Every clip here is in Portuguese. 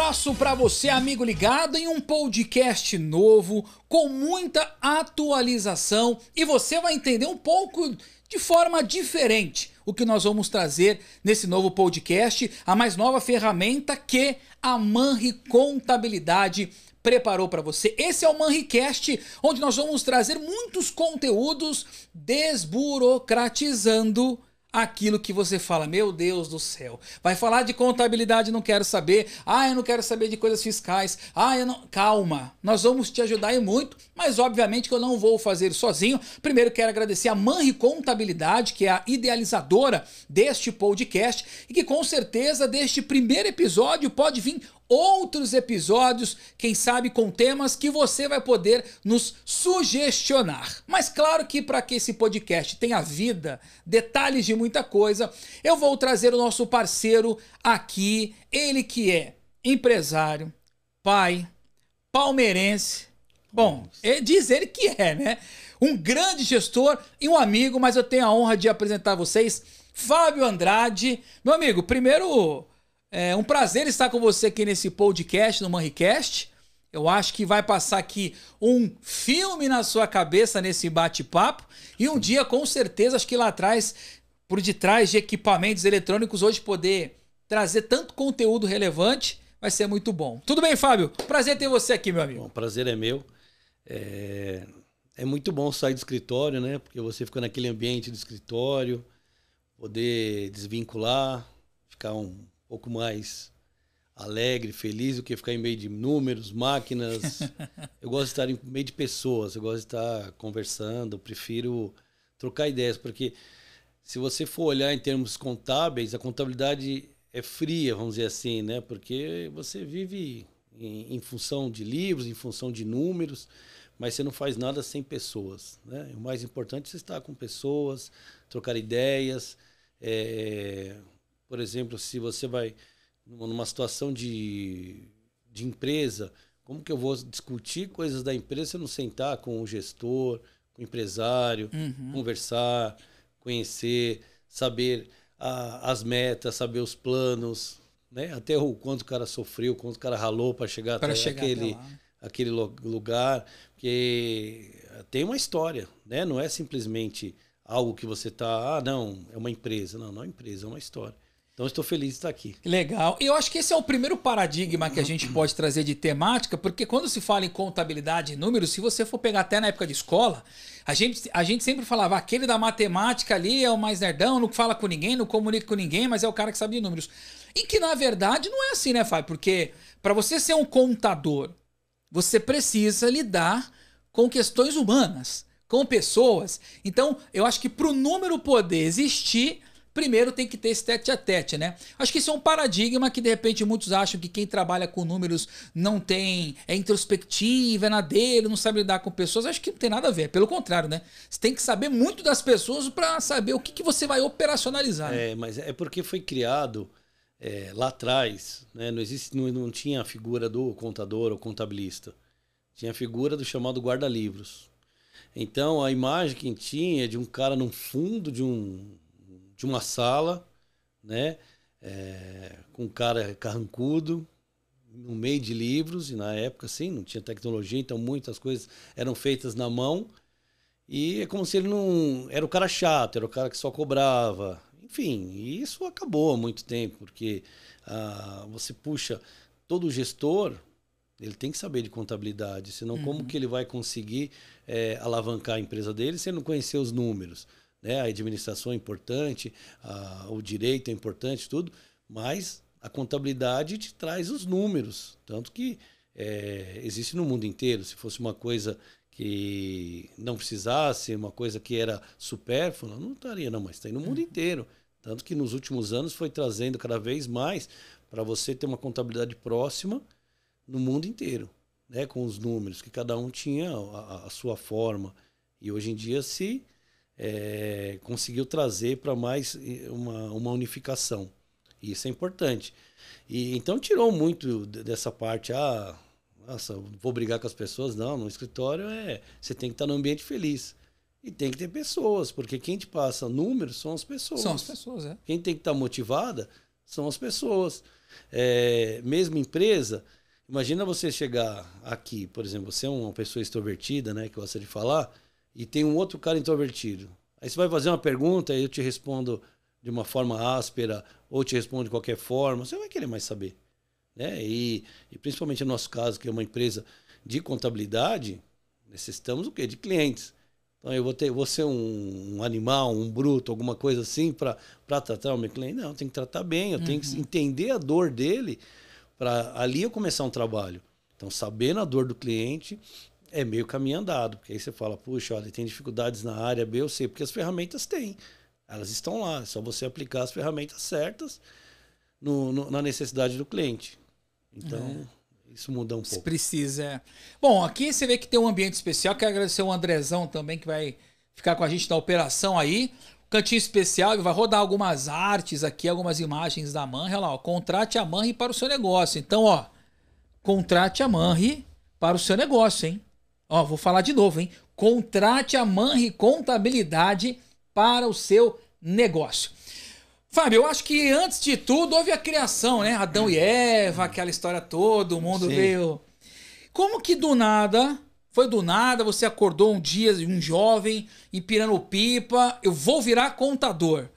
abraço para você, amigo ligado, em um podcast novo, com muita atualização, e você vai entender um pouco de forma diferente o que nós vamos trazer nesse novo podcast, a mais nova ferramenta que a Manri Contabilidade preparou para você. Esse é o ManriCast, onde nós vamos trazer muitos conteúdos desburocratizando aquilo que você fala, meu Deus do céu, vai falar de contabilidade, não quero saber, eu não quero saber de coisas fiscais, eu não... Calma, nós vamos te ajudar e muito, mas obviamente que eu não vou fazer sozinho. Primeiro quero agradecer a Manri Contabilidade, que é a idealizadora deste podcast, e que com certeza deste primeiro episódio pode vir outros episódios, quem sabe com temas que você vai poder nos sugestionar. Mas claro que para que esse podcast tenha vida, detalhes de muita coisa, eu vou trazer o nosso parceiro aqui, ele que é empresário, pai, palmeirense, bom, diz ele que é, né? Um grande gestor e um amigo, mas eu tenho a honra de apresentar a vocês Fábio Andrade. Meu amigo, primeiro... é um prazer estar com você aqui nesse podcast, no ManriCast. Eu acho que vai passar aqui um filme na sua cabeça nesse bate-papo. E um dia, com certeza, acho que lá atrás, por detrás de equipamentos eletrônicos, hoje poder trazer tanto conteúdo relevante, vai ser muito bom. Tudo bem, Fábio? Prazer ter você aqui, meu amigo. Bom, prazer é meu. É muito bom sair do escritório, né? Porque você fica naquele ambiente do escritório, poder desvincular, ficar um pouco mais alegre, feliz do que ficar em meio de números, máquinas. Eu gosto de estar em meio de pessoas, eu gosto de estar conversando, eu prefiro trocar ideias, porque se você for olhar em termos contábeis, a contabilidade é fria, vamos dizer assim, né? Porque você vive em função de livros, em função de números, mas você não faz nada sem pessoas, né? O mais importante é você estar com pessoas, trocar ideias. Por exemplo, se você vai numa situação de empresa, como que eu vou discutir coisas da empresa se eu não sentar com o gestor, com o empresário, conversar, conhecer, saber as metas, saber os planos, né? Até o quanto o cara sofreu, quanto o cara ralou para chegar até aquele lugar, porque tem uma história, né? Não é simplesmente algo que você está, não, é uma empresa. Não, não é uma empresa, é uma história. Então, estou feliz de estar aqui. Legal. E eu acho que esse é o primeiro paradigma que a gente pode trazer de temática, porque quando se fala em contabilidade e números, se você for pegar até na época de escola, a gente sempre falava, aquele da matemática ali é o mais nerdão, não fala com ninguém, não comunica com ninguém, mas é o cara que sabe de números. E que, na verdade, não é assim, né, Fábio? Porque para você ser um contador, você precisa lidar com questões humanas, com pessoas. Então, eu acho que para o número poder existir, primeiro tem que ter esse tete-a-tete, né? Acho que isso é um paradigma que, de repente, muitos acham que quem trabalha com números não tem, é introspectivo, é na dele, não sabe lidar com pessoas. Acho que não tem nada a ver. Pelo contrário, né? Você tem que saber muito das pessoas para saber o que você vai operacionalizar. Né? Mas é porque foi criado lá atrás, né? Não tinha a figura do contador ou contabilista. Tinha a figura do chamado guarda-livros. Então, a imagem que tinha é de um cara no fundo de uma sala, né? Com um cara carrancudo, no meio de livros, e na época, assim, não tinha tecnologia, então muitas coisas eram feitas na mão, e é como se ele não... Era o cara chato, era o cara que só cobrava. Enfim, e isso acabou há muito tempo, porque você puxa todo gestor... Ele tem que saber de contabilidade, senão como que ele vai conseguir alavancar a empresa dele se ele não conhecer os números? Né? A administração é importante, o direito é importante, tudo, mas a contabilidade te traz os números. Tanto que existe no mundo inteiro. Se fosse uma coisa que não precisasse, uma coisa que era supérflua, não estaria, não, mas tem no mundo inteiro. Tanto que nos últimos anos foi trazendo cada vez mais para você ter uma contabilidade próxima no mundo inteiro, né? Com os números, que cada um tinha a sua forma. E hoje em dia se conseguiu trazer para mais uma unificação. E isso é importante. E então tirou muito dessa parte, nossa, vou brigar com as pessoas. Não, no escritório você tem que estar num ambiente feliz. E tem que ter pessoas, porque quem te passa números são as pessoas. São as pessoas, Quem tem que estar motivada são as pessoas. Mesmo empresa, imagina você chegar aqui, por exemplo, você é uma pessoa extrovertida, né, que gosta de falar, e tem um outro cara introvertido. Aí você vai fazer uma pergunta e eu te respondo de uma forma áspera, ou te respondo de qualquer forma, você vai querer mais saber. Né? E principalmente no nosso caso, que é uma empresa de contabilidade, necessitamos o quê? De clientes. Então eu vou ser um animal, um bruto, alguma coisa assim para tratar o meu cliente. Não, eu tenho que tratar bem, eu tenho que entender a dor dele para ali eu começar um trabalho. Então, sabendo a dor do cliente, é meio caminho andado. Porque aí você fala, puxa, olha, tem dificuldades na área B, eu sei, porque as ferramentas têm. Elas estão lá, é só você aplicar as ferramentas certas na necessidade do cliente. Então, isso muda um pouco. Se precisa. Bom, aqui você vê que tem um ambiente especial. Quero agradecer o Andrezão também, que vai ficar com a gente na operação aí. Cantinho especial, ele vai rodar algumas artes aqui, algumas imagens da Manri. Olha lá, ó, contrate a Manri para o seu negócio. Então, ó, contrate a Manri para o seu negócio, hein? Ó, vou falar de novo, hein? Contrate a Manri Contabilidade para o seu negócio. Fábio, eu acho que antes de tudo houve a criação, né? Adão e Eva, aquela história toda, o mundo veio... Como que do nada, foi do nada, você acordou um dia, um jovem, empinando pipa, eu vou virar contador?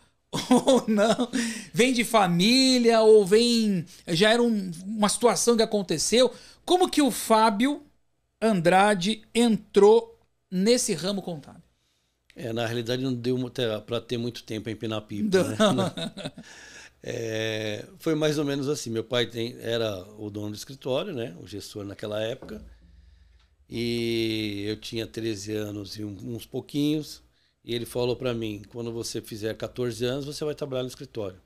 Ou não? Vem de família, ou vem... Já era uma situação que aconteceu. Como que o Fábio Andrade entrou nesse ramo contábil? Na realidade não deu para ter muito tempo a empinar pipa. Né? Foi mais ou menos assim. Meu pai era o dono do escritório, né? O gestor naquela época. E eu tinha 13 anos e uns pouquinhos. E ele falou para mim, quando você fizer 14 anos, você vai trabalhar no escritório.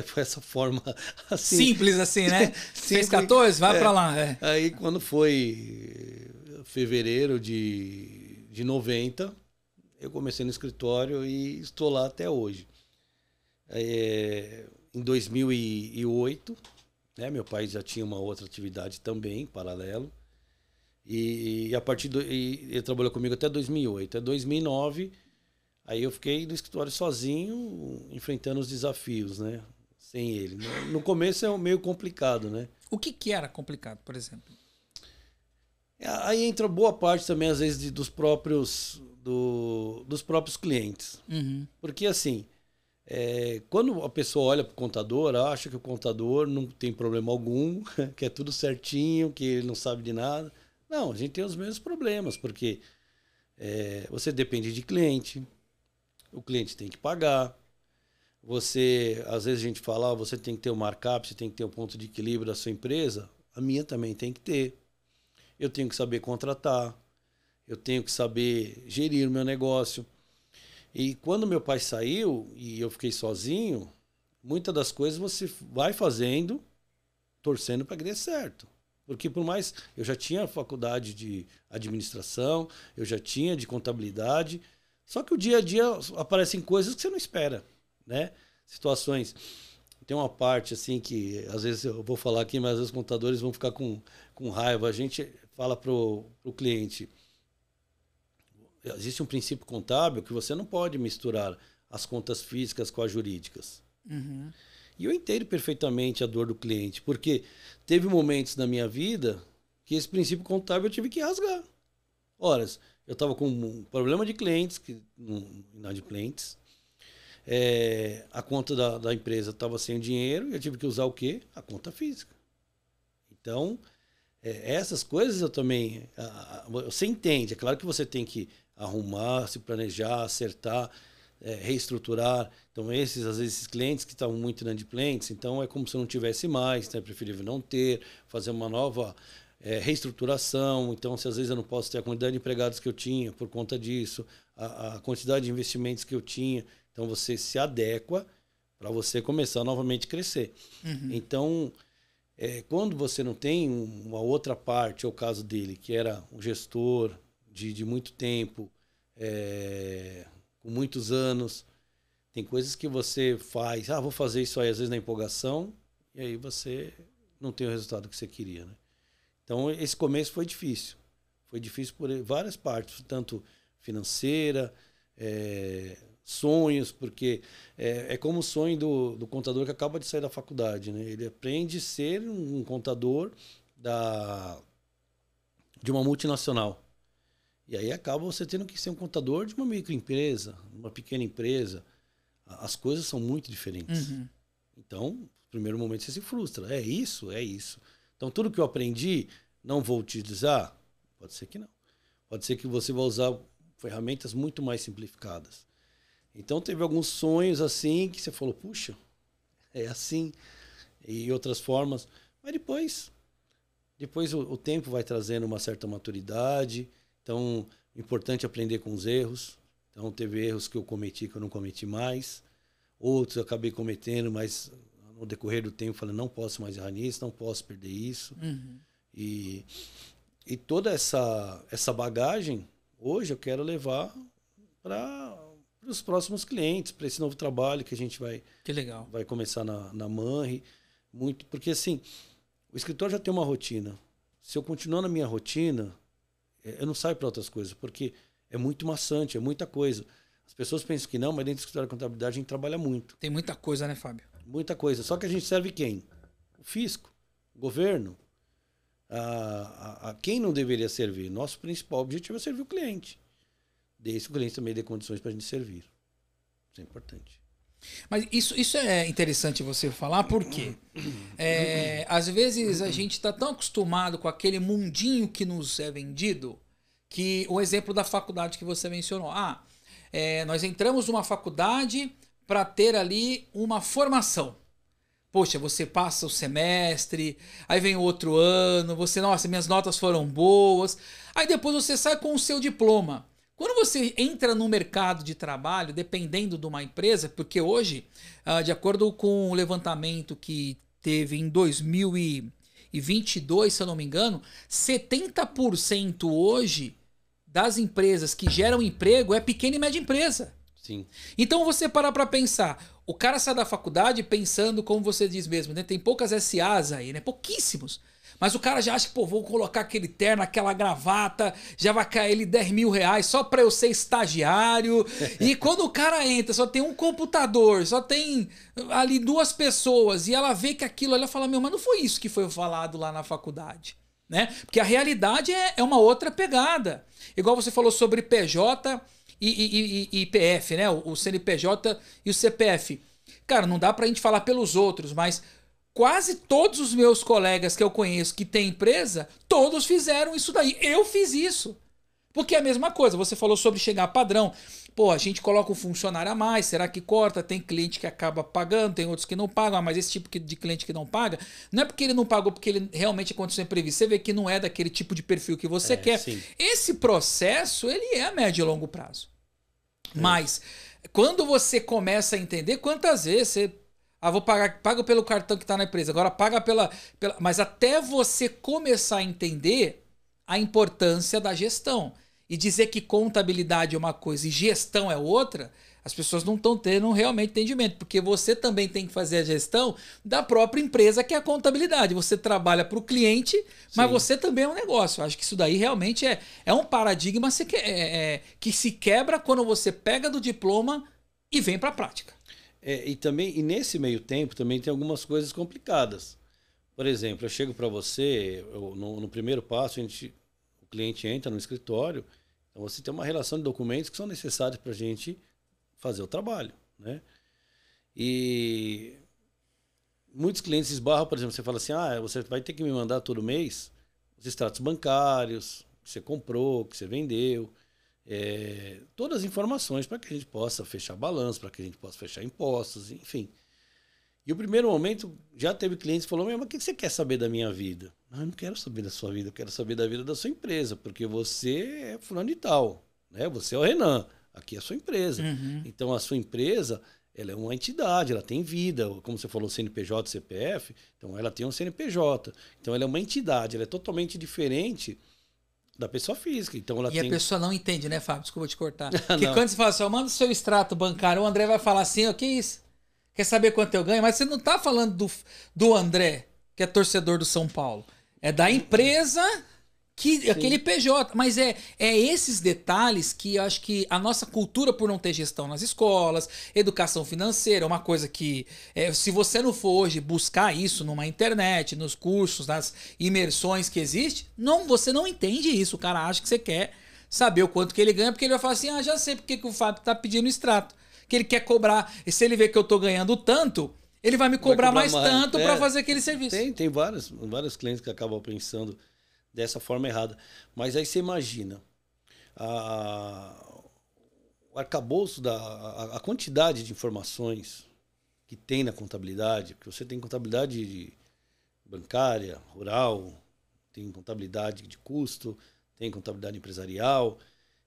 Foi essa forma assim. Simples assim, né? Fez 14, vai para lá. Aí quando foi fevereiro de 90... eu comecei no escritório e estou lá até hoje. Em 2008, né, meu pai já tinha uma outra atividade também, paralelo. E a partir ele trabalhou comigo até 2008. Até 2009, aí eu fiquei no escritório sozinho, enfrentando os desafios, né? Sem ele. No começo é meio complicado, né? O que era complicado, por exemplo? Aí entra boa parte também, às vezes, dos próprios clientes. Porque, assim, quando a pessoa olha para o contador, acha que o contador não tem problema algum, que é tudo certinho, que ele não sabe de nada. Não, a gente tem os mesmos problemas, porque você depende de cliente, o cliente tem que pagar. Às vezes a gente fala, você tem que ter o markup, você tem que ter o ponto de equilíbrio da sua empresa. A minha também tem que ter. Eu tenho que saber contratar, eu tenho que saber gerir o meu negócio. E quando meu pai saiu e eu fiquei sozinho, muitas das coisas você vai fazendo, torcendo para que dê certo. Porque por mais... eu já tinha faculdade de administração, eu já tinha de contabilidade, só que o dia a dia aparecem coisas que você não espera, né? Situações... Tem uma parte assim que, às vezes eu vou falar aqui, mas às vezes os contadores vão ficar com raiva. A gente fala para o cliente, existe um princípio contábil que você não pode misturar as contas físicas com as jurídicas. E eu entendo perfeitamente a dor do cliente, porque teve momentos na minha vida que esse princípio contábil eu tive que rasgar. Horas, eu estava com um problema de clientes, inadimplentes. A conta da empresa estava sem dinheiro e eu tive que usar o quê? A conta física. Então, essas coisas eu também... você entende, é claro que você tem que arrumar, se planejar, acertar, reestruturar. Então, às vezes, esses clientes que estavam muito inadimplentes, então é como se eu não tivesse mais, né? É preferível não ter, fazer uma nova reestruturação. Então, se às vezes eu não posso ter a quantidade de empregados que eu tinha por conta disso, a quantidade de investimentos que eu tinha... Então, você se adequa para você começar novamente a crescer. Então, quando você não tem uma outra parte, é o caso dele, que era um gestor de muito tempo, com muitos anos, tem coisas que você faz, vou fazer isso aí, às vezes na empolgação, e aí você não tem o resultado que você queria. Né? Então, esse começo foi difícil. Foi difícil por várias partes, tanto financeira, sonhos, porque é como o sonho do contador que acaba de sair da faculdade, né? Ele aprende a ser um contador de uma multinacional. E aí acaba você tendo que ser um contador de uma microempresa, uma pequena empresa. As coisas são muito diferentes. Uhum. Então, no primeiro momento você se frustra. É isso, é isso. Então, tudo que eu aprendi, não vou utilizar? Pode ser que não. Pode ser que você vá usar ferramentas muito mais simplificadas. Então, teve alguns sonhos assim que você falou, puxa, é assim. E outras formas. Mas depois o tempo vai trazendo uma certa maturidade. Então, é importante aprender com os erros. Então, teve erros que eu cometi que eu não cometi mais. Outros eu acabei cometendo, mas no decorrer do tempo falei, não posso mais errar nisso, não posso perder isso. Uhum. E toda essa bagagem, hoje eu quero levar para os próximos clientes, para esse novo trabalho que a gente vai começar na Manri. Muito, porque assim, o escritório já tem uma rotina. Se eu continuar na minha rotina, eu não saio para outras coisas, porque é muito maçante, é muita coisa. As pessoas pensam que não, mas dentro do escritório de contabilidade a gente trabalha muito. Tem muita coisa, né, Fábio? Muita coisa. Só que a gente serve quem? O fisco, o governo. A quem não deveria servir? Nosso principal objetivo é servir o cliente. Desde que o cliente também dê condições para a gente servir. Isso é importante. Mas isso é interessante você falar, porque às vezes a gente está tão acostumado com aquele mundinho que nos é vendido, que o exemplo da faculdade que você mencionou. Nós entramos numa faculdade para ter ali uma formação. Poxa, você passa o semestre, aí vem o outro ano, nossa, minhas notas foram boas. Aí depois você sai com o seu diploma. Quando você entra no mercado de trabalho, dependendo de uma empresa, porque hoje, de acordo com o levantamento que teve em 2022, se eu não me engano, 70% hoje das empresas que geram emprego é pequena e média empresa. Sim. Então você parar para pensar, o cara sai da faculdade pensando, como você diz mesmo, né? Tem poucas SAs aí, né? Pouquíssimos. Mas o cara já acha que, vou colocar aquele terno, aquela gravata, já vai cair ele R$10.000 só para eu ser estagiário. E quando o cara entra, só tem um computador, só tem ali 2 pessoas, e ela vê que aquilo, ela fala, mas não foi isso que foi falado lá na faculdade. Né? Porque a realidade é uma outra pegada. Igual você falou sobre PJ e IPF, né? O CNPJ e o CPF. Cara, não dá pra gente falar pelos outros, mas quase todos os meus colegas que eu conheço que têm empresa, todos fizeram isso daí. Eu fiz isso. Porque é a mesma coisa. Você falou sobre chegar padrão. A gente coloca um funcionário a mais, será que corta? Tem cliente que acaba pagando, tem outros que não pagam, mas esse tipo de cliente que não paga, não é porque ele não pagou, porque ele realmente aconteceu imprevisto. Você vê que não é daquele tipo de perfil que você quer. Sim. Esse processo, ele é a médio e longo prazo. Mas, quando você começa a entender, quantas vezes você... vou pagar, paga pelo cartão que está na empresa, agora paga pela... Mas até você começar a entender a importância da gestão. E dizer que contabilidade é uma coisa e gestão é outra, as pessoas não estão tendo realmente entendimento. Porque você também tem que fazer a gestão da própria empresa, que é a contabilidade. Você trabalha para o cliente, mas você também é um negócio. Eu acho que isso daí realmente é um paradigma que se quebra quando você pega do diploma e vem para a prática. E nesse meio tempo também tem algumas coisas complicadas. Por exemplo, eu chego para você, no primeiro passo, o cliente entra no escritório, então você tem uma relação de documentos que são necessários para a gente fazer o trabalho, né? E muitos clientes esbarram, por exemplo, você fala assim, você vai ter que me mandar todo mês os extratos bancários, que você comprou, que você vendeu, todas as informações para que a gente possa fechar balanço, para que a gente possa fechar impostos, enfim. E o primeiro momento, já teve clientes que falaram, mas o que você quer saber da minha vida? Não, eu não quero saber da sua vida, eu quero saber da vida da sua empresa, porque você é fulano de tal, né? Você é o Renan, aqui é a sua empresa. Uhum. Então, a sua empresa, ela é uma entidade, ela tem vida, como você falou, CNPJ, CPF, então ela tem um CNPJ. Então, ela é uma entidade, ela é totalmente diferente da pessoa física. Então, ela a pessoa não entende, né, Fábio? Desculpa te cortar. Porque quando você fala assim, manda o seu extrato bancário, o André vai falar assim, o que é isso? Quer saber quanto eu ganho? Mas você não está falando do André, que é torcedor do São Paulo. É da empresa aquele PJ. Mas é esses detalhes que eu acho que a nossa cultura, por não ter gestão nas escolas, educação financeira, uma coisa que, se você não for hoje buscar isso numa internet, nos cursos, nas imersões que existe, você não entende isso. O cara acha que você quer saber o quanto que ele ganha, porque ele vai falar assim, já sei porque que o Fábio tá pedindo extrato. Que ele quer cobrar, e se ele vê que eu tô ganhando tanto, ele vai me cobrar mais tanto para fazer aquele serviço. Tem vários clientes que acabam pensando dessa forma errada. Mas aí você imagina o arcabouço, a quantidade de informações que tem na contabilidade, porque você tem contabilidade bancária, rural, tem contabilidade de custo, tem contabilidade empresarial,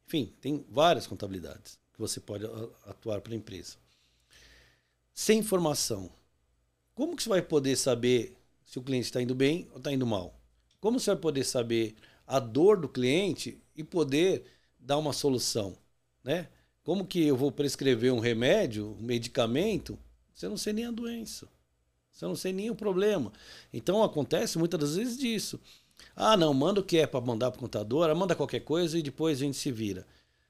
enfim, tem várias contabilidades que você pode atuar para a empresa. Sem informação, como que você vai poder saber se o cliente está indo bem ou está indo mal? Como você vai poder saber a dor do cliente e poder dar uma solução, né? Como que eu vou prescrever um remédio, um medicamento, se eu não sei nem a doença, se eu não sei nem o problema? Então acontece muitas das vezes disso. Não, manda o que é para mandar para o contador, manda qualquer coisa e depois a gente se vira.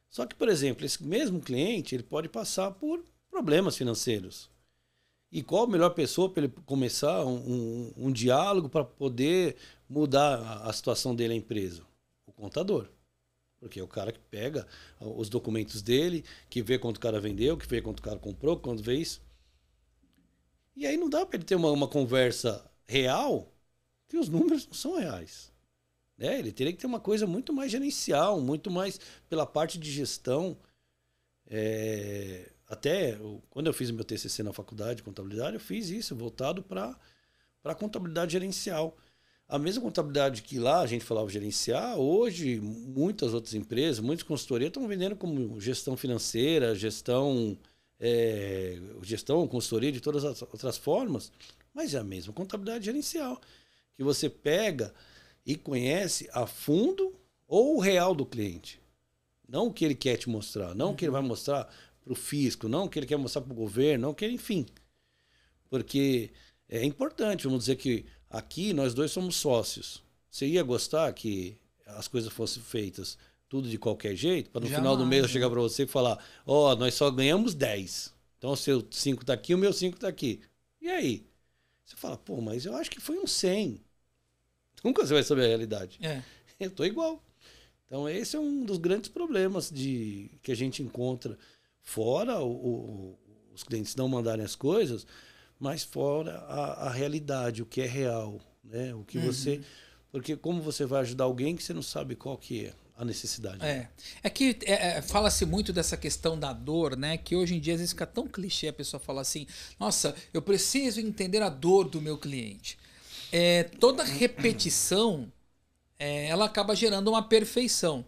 Só que, por exemplo, esse mesmo cliente ele pode passar por problemas financeiros. E qual a melhor pessoa para ele começar um diálogo para poder mudar a situação dele na empresa? O contador. Porque é o cara que pega os documentos dele, que vê quanto o cara vendeu, que vê quanto o cara comprou, quanto vê isso. E aí não dá para ele ter uma conversa real, que os números não são reais. Ele teria que ter uma coisa muito mais gerencial, muito mais pela parte de gestão. Até quando eu fiz o meu TCC na faculdade de contabilidade, eu fiz isso, voltado para a contabilidade gerencial. A mesma contabilidade que lá a gente falava gerenciar, hoje muitas outras empresas, muitas consultorias estão vendendo como gestão financeira, gestão, consultoria de todas as outras formas, mas é a mesma contabilidade gerencial, que você pega e conhece a fundo ou o real do cliente. Não o que ele quer te mostrar, não o que ele vai mostrar para o fisco, não o que ele quer mostrar para o governo, não o que ele, enfim. Porque é importante, vamos dizer que aqui nós dois somos sócios. Você ia gostar que as coisas fossem feitas tudo de qualquer jeito, para no final do mês eu chegar para você e falar, nós só ganhamos 10. Então o seu 5 está aqui, o meu 5 está aqui. E aí? Você fala, mas eu acho que foi um 100. Nunca você vai saber a realidade. Eu estou igual. Então, esse é um dos grandes problemas que a gente encontra. Fora os clientes não mandarem as coisas, mas fora a realidade, o que é real. Né? O que você... Porque como você vai ajudar alguém que você não sabe qual que é a necessidade? Que fala-se muito dessa questão da dor, né? Que hoje em dia às vezes fica tão clichê a pessoa falar assim, nossa, eu preciso entender a dor do meu cliente. Toda repetição ela acaba gerando uma perfeição,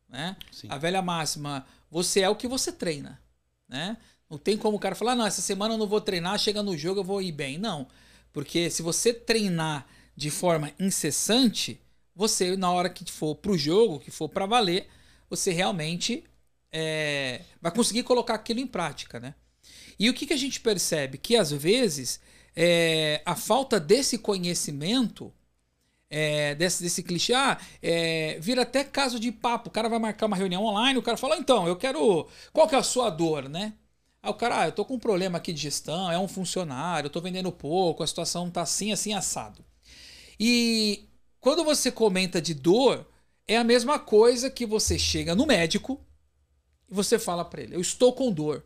né? A velha máxima, você é o que você treina, né? Não tem como o cara falar, não, essa semana eu não vou treinar, chega no jogo eu vou ir bem. Não, porque se você treinar de forma incessante, você na hora que for pro jogo, que for para valer, você realmente vai conseguir colocar aquilo em prática, né? E o que a gente percebe? Que às vezes a falta desse conhecimento, desse clichê, vira até caso de papo. O cara vai marcar uma reunião online, o cara fala, então, qual que é a sua dor, né? Aí o cara, eu tô com um problema aqui de gestão, é um funcionário, eu tô vendendo pouco, a situação tá assim, assim, assado. E quando você comenta de dor, é a mesma coisa que você chega no médico e você fala para ele, eu estou com dor.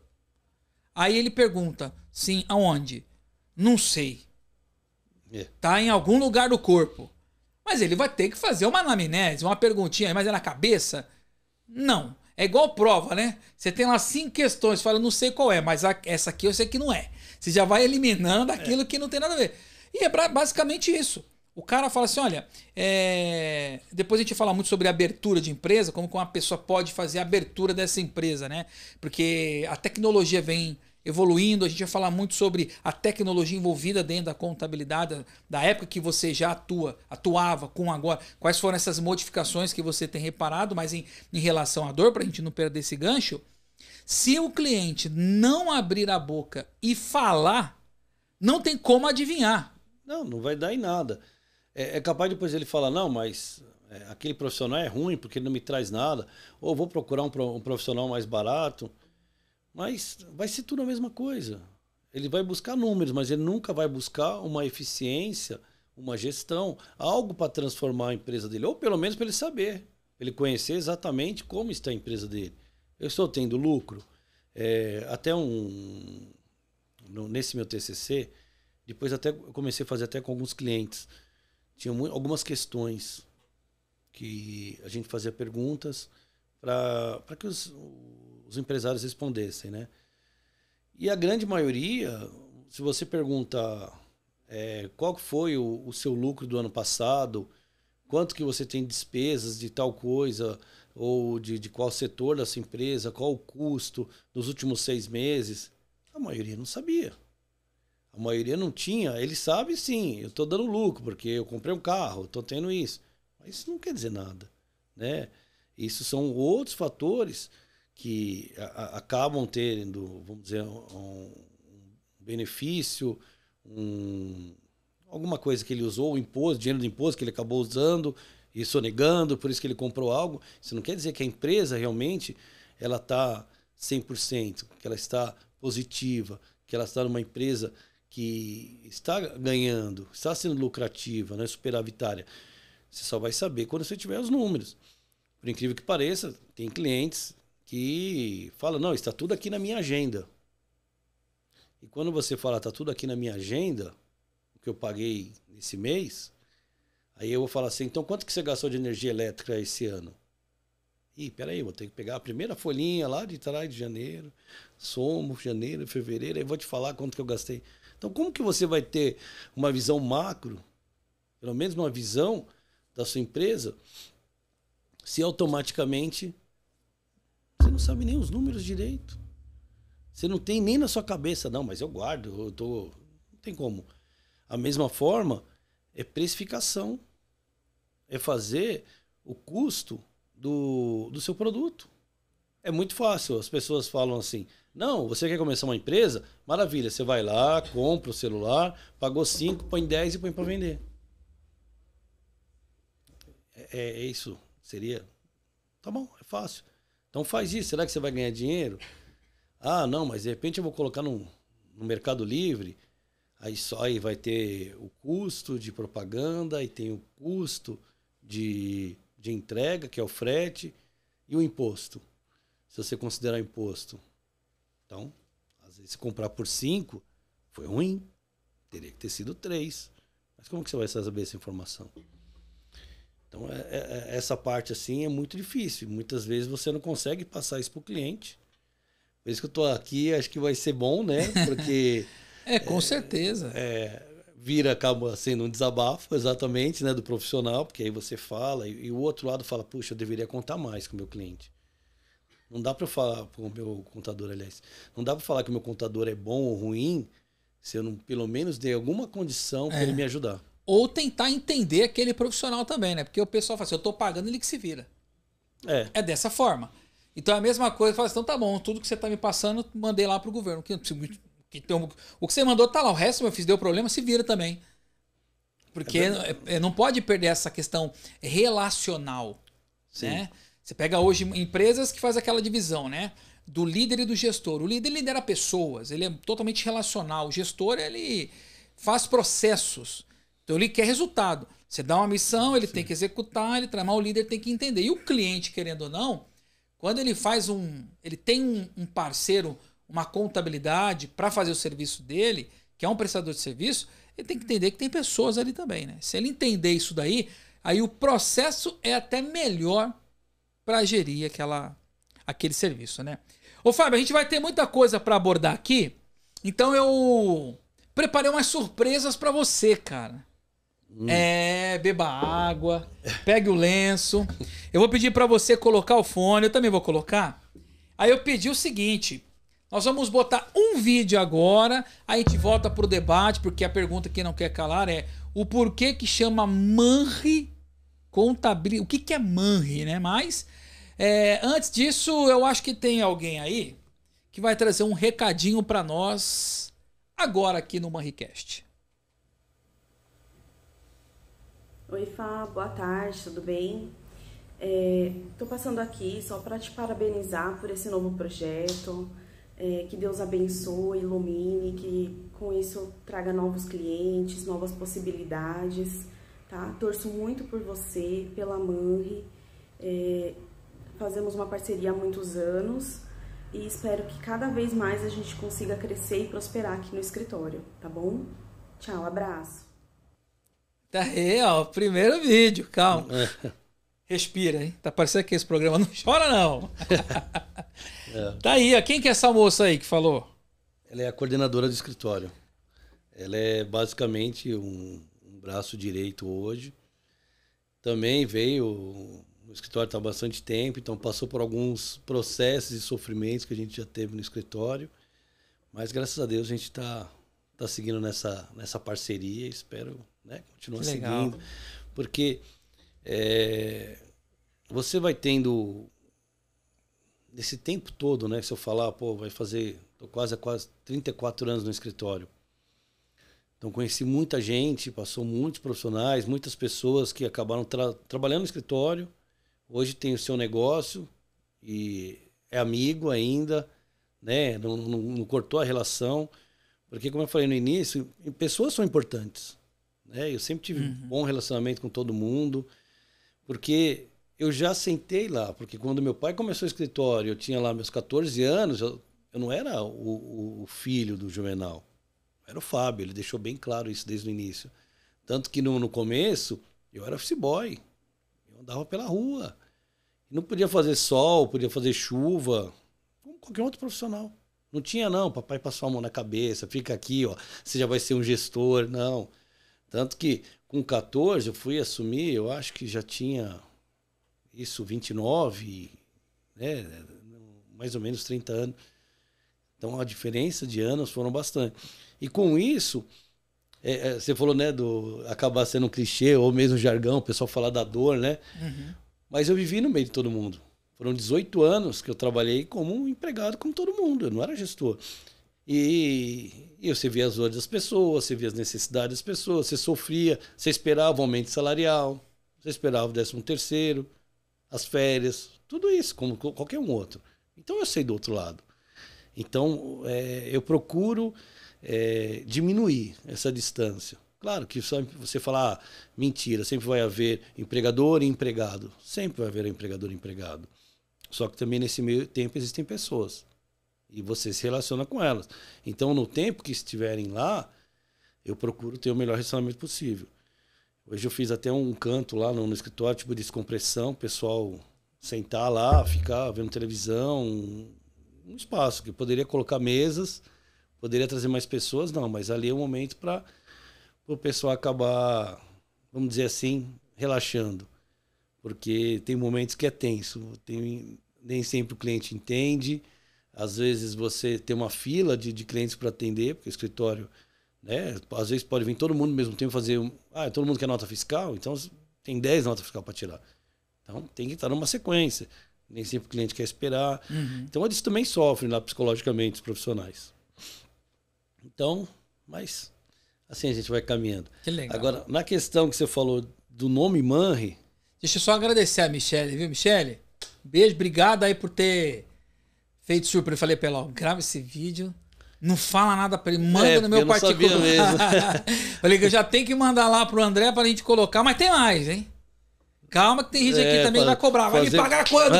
Aí ele pergunta, sim, aonde? Não sei. Tá em algum lugar do corpo. Mas ele vai ter que fazer uma anamnese, uma perguntinha, mas é na cabeça? Não. É igual prova, né? Você tem lá 5 questões, fala, não sei qual é, mas essa aqui eu sei que não é. Você já vai eliminando aquilo que não tem nada a ver. E é basicamente isso. O cara fala assim, olha, depois a gente fala muito sobre abertura de empresa, como que uma pessoa pode fazer a abertura dessa empresa, né? Porque a tecnologia vem evoluindo, a gente vai falar muito sobre a tecnologia envolvida dentro da contabilidade, da época que você já atuava com agora, quais foram essas modificações que você tem reparado, mas em relação à dor, para a gente não perder esse gancho, se o cliente não abrir a boca e falar, não tem como adivinhar. Não vai dar em nada. É capaz depois ele falar, não, mas aquele profissional é ruim porque ele não me traz nada, ou vou procurar um profissional mais barato. Mas vai ser tudo a mesma coisa. Ele vai buscar números, mas ele nunca vai buscar uma eficiência, uma gestão, algo para transformar a empresa dele, ou pelo menos para ele saber, para ele conhecer exatamente como está a empresa dele. Eu estou tendo lucro. Nesse meu TCC, depois até eu comecei a fazer até com alguns clientes. Tinha algumas questões que a gente fazia perguntas para que os empresários respondessem, né? E a grande maioria, se você pergunta qual foi o seu lucro do ano passado, quanto que você tem despesas de tal coisa, ou de qual setor da sua empresa, qual o custo dos últimos 6 meses, a maioria não sabia. A maioria não tinha. Ele sabe sim, eu estou dando lucro, porque eu comprei um carro, estou tendo isso. Mas isso não quer dizer nada, né? Isso são outros fatores que acabam tendo, vamos dizer, um benefício, alguma coisa que ele usou, o imposto, dinheiro do imposto que ele acabou usando e sonegando, por isso que ele comprou algo. Isso não quer dizer que a empresa realmente ela está 100%, que ela está positiva, que ela está numa empresa que está ganhando, está sendo lucrativa, né, superavitária. Você só vai saber quando você tiver os números. Por incrível que pareça, tem clientes que falam, não, está tudo aqui na minha agenda. E quando você fala, está tudo aqui na minha agenda, o que eu paguei nesse mês, aí eu vou falar assim, então quanto que você gastou de energia elétrica esse ano? Ih, peraí, vou ter que pegar a primeira folhinha lá de trás de janeiro, somo, janeiro, fevereiro, aí vou te falar quanto que eu gastei. Então como que você vai ter uma visão macro, pelo menos uma visão da sua empresa, se automaticamente você não sabe nem os números direito? Você não tem nem na sua cabeça, não, mas eu guardo, não tem como. A mesma forma é precificação, é fazer o custo do seu produto. É muito fácil, as pessoas falam assim, não, você quer começar uma empresa? Maravilha, você vai lá, compra o celular, pagou 5, põe 10 e põe para vender. É isso, seria... Tá bom, é fácil. Então faz isso, será que você vai ganhar dinheiro? Ah, não, mas de repente eu vou colocar no Mercado Livre, aí vai ter o custo de propaganda, aí tem o custo de entrega, que é o frete, e o imposto. Se você considerar imposto. Então, às vezes, se comprar por 5, foi ruim. Teria que ter sido 3. Mas como que você vai saber essa informação? Então, essa parte assim é muito difícil. Muitas vezes você não consegue passar isso para o cliente. Por isso que eu estou aqui, acho que vai ser bom, né? Porque... com certeza. Acaba sendo um desabafo, exatamente, né, do profissional, porque aí você fala e o outro lado fala, puxa, eu deveria contar mais com o meu cliente. Não dá para eu falar com o meu contador, aliás, não dá para falar que o meu contador é bom ou ruim se eu não, pelo menos, dei alguma condição para ele me ajudar. Ou tentar entender aquele profissional também, né? Porque o pessoal fala assim, eu tô pagando, ele que se vira. É dessa forma. Então é a mesma coisa, fala assim, então tá bom, tudo que você tá me passando, mandei lá pro governo. O que você mandou tá lá, o resto, meu filho, deu problema, se vira também. Porque não pode perder essa questão relacional. Né? Você pega hoje empresas que fazem aquela divisão, né? Do líder e do gestor. O líder lidera pessoas, ele é totalmente relacional. O gestor, ele faz processos. Então ele quer resultado. Você dá uma missão, ele tem que executar, mas o líder tem que entender. E o cliente, querendo ou não, quando ele faz ele tem um parceiro, uma contabilidade para fazer o serviço dele, que é um prestador de serviço, ele tem que entender que tem pessoas ali também, né? Se ele entender isso daí, aí o processo é até melhor para gerir aquele serviço, né? Ô Fábio, a gente vai ter muita coisa para abordar aqui, então eu preparei umas surpresas para você, cara. Beba água, pegue o lenço. Eu vou pedir para você colocar o fone, eu também vou colocar. Aí eu pedi o seguinte, nós vamos botar um vídeo agora, aí a gente volta pro debate, porque a pergunta que não quer calar é o porquê que chama MANRI contabilidade. O que é MANRI, né? Mas, antes disso, eu acho que tem alguém aí que vai trazer um recadinho para nós agora aqui no ManriCast. Oi, Fá, boa tarde, tudo bem? Tô passando aqui só para te parabenizar por esse novo projeto. Que Deus abençoe, ilumine, que com isso traga novos clientes, novas possibilidades, tá? Torço muito por você, pela Manri. Fazemos uma parceria há muitos anos e espero que cada vez mais a gente consiga crescer e prosperar aqui no escritório, tá bom? Tchau, abraço. Tá aí, ó, primeiro vídeo, calma. Respira, hein? Tá parecendo que esse programa não chora, não. Tá aí, ó. Quem que é essa moça aí que falou? Ela é a coordenadora do escritório. Ela é basicamente um braço direito hoje. Também veio... O escritório está há bastante tempo, então passou por alguns processos e sofrimentos que a gente já teve no escritório. Mas, graças a Deus, a gente está seguindo nessa parceria. Espero, né, continuar seguindo. Porque você vai tendo... Nesse tempo todo, né? Se eu falar, pô, vai fazer... Estou quase 34 anos no escritório. Então, conheci muita gente, passou muitos profissionais, muitas pessoas que acabaram trabalhando no escritório. Hoje tem o seu negócio e é amigo ainda, né? Não cortou a relação. Porque, como eu falei no início, pessoas são importantes, né? Eu sempre tive um bom relacionamento com todo mundo, porque eu já sentei lá. Porque quando meu pai começou o escritório, eu tinha lá meus 14 anos, eu não era o filho do Juvenal. Era o Fábio, ele deixou bem claro isso desde o início. Tanto que no começo, eu era office boy. Eu andava pela rua. Não podia fazer sol, podia fazer chuva, como qualquer outro profissional. Não tinha, não, papai passou a mão na cabeça, fica aqui, ó, você já vai ser um gestor, não. Tanto que com 14 eu fui assumir, eu acho que já tinha isso, 29, né, mais ou menos 30 anos. Então a diferença de anos foram bastante. E com isso, você falou, né, do acabar sendo um clichê ou mesmo jargão, o pessoal falar da dor, né? Mas eu vivi no meio de todo mundo. Foram 18 anos que eu trabalhei como um empregado, como todo mundo. Eu não era gestor. E você via as dores das pessoas, você via as necessidades das pessoas, você sofria, você esperava o aumento salarial, você esperava o 13º, as férias, tudo isso, como qualquer um outro. Então eu sei do outro lado. Então eu procuro diminuir essa distância. Claro que você falar mentira, sempre vai haver empregador e empregado. Sempre vai haver empregador e empregado. Só que também nesse meio tempo existem pessoas. E você se relaciona com elas. Então, no tempo que estiverem lá, eu procuro ter o melhor relacionamento possível. Hoje eu fiz até um canto lá no escritório, tipo de descompressão, o pessoal sentar lá, ficar vendo televisão, um espaço que poderia colocar mesas, poderia trazer mais pessoas, não, mas ali é um momento para o pessoal acabar, vamos dizer assim, relaxando. Porque tem momentos que é tenso, nem sempre o cliente entende, às vezes você tem uma fila de clientes para atender, porque o escritório, né, às vezes pode vir todo mundo ao mesmo tempo fazer, todo mundo quer nota fiscal, então tem 10 notas fiscal para tirar. Então tem que estar numa sequência, nem sempre o cliente quer esperar. Então eles também sofrem lá psicologicamente, os profissionais. Então, mas... assim a gente vai caminhando. Que legal. Agora, na questão que você falou do nome Manri... Deixa eu só agradecer a Michele, viu, Michele? Beijo, obrigado aí por ter feito surpresa. Eu falei pra ela, ó, grava esse vídeo, não fala nada pra ele, manda no meu particular. Falei que eu já tenho que mandar lá pro André pra gente colocar, mas tem mais, hein? Calma que tem gente aqui também que vai cobrar. Vai me pagar quando?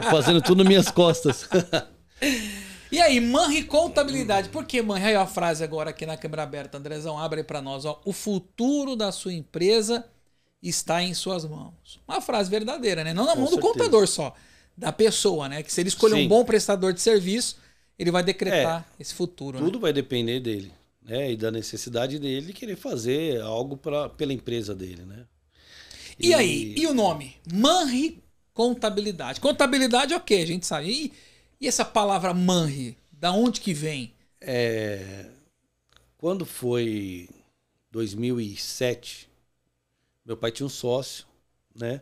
Fazendo tudo nas minhas costas. E aí, Manri Contabilidade. Por que Manri? Aí a frase agora aqui na câmera aberta. Andrezão, abre aí pra nós. Ó. O futuro da sua empresa está em suas mãos. Uma frase verdadeira, né? Não na mão do contador só. Da pessoa, né? Que se ele escolher um bom prestador de serviço, ele vai decretar esse futuro. Tudo, né? Vai depender dele, né? E da necessidade dele de querer fazer algo pela empresa dele, né? E aí? E o nome? Manri Contabilidade. Contabilidade, ok, a gente sabe. E essa palavra Manri, da onde que vem? Quando foi 2007, meu pai tinha um sócio, né?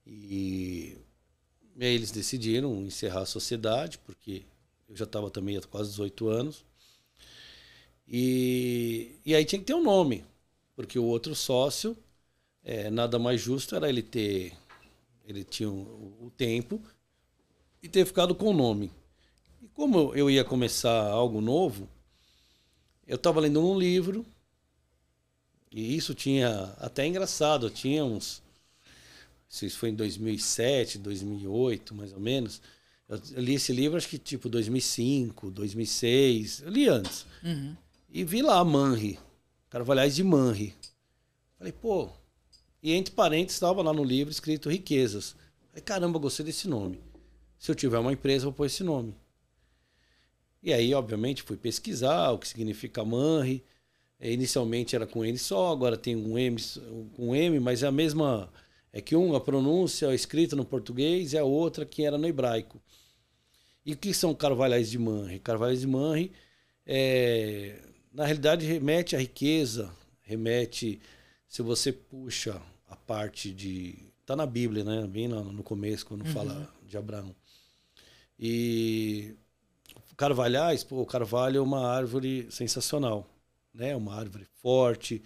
E aí eles decidiram encerrar a sociedade, porque eu já estava também há quase 18 anos. E aí tinha que ter um nome, porque o outro sócio nada mais justo era ele tinha o tempo e ter ficado com o nome. E como eu ia começar algo novo, eu estava lendo um livro, e isso tinha, até engraçado, tinha uns, isso foi em 2007, 2008, mais ou menos. Eu li esse livro, acho que tipo 2005, 2006, eu li antes. Uhum. E vi lá Manri, Carvalhais de Manri. Falei, pô, e entre parênteses estava lá no livro escrito Riquezas. Falei, caramba, gostei desse nome. Se eu tiver uma empresa, eu vou pôr esse nome. E aí, obviamente, fui pesquisar o que significa Manri. Inicialmente era com N só, agora tem um M com M, mas é a mesma. É que a pronúncia escrita no português e a outra que era no hebraico. E o que são Carvalhais de Manri? Carvalhais de Manri, na realidade, remete à riqueza, remete, se você puxa a parte de... Está na Bíblia, né? Bem no começo, quando fala de Abraão. E Carvalhais, o carvalho é uma árvore sensacional, né? Uma árvore forte,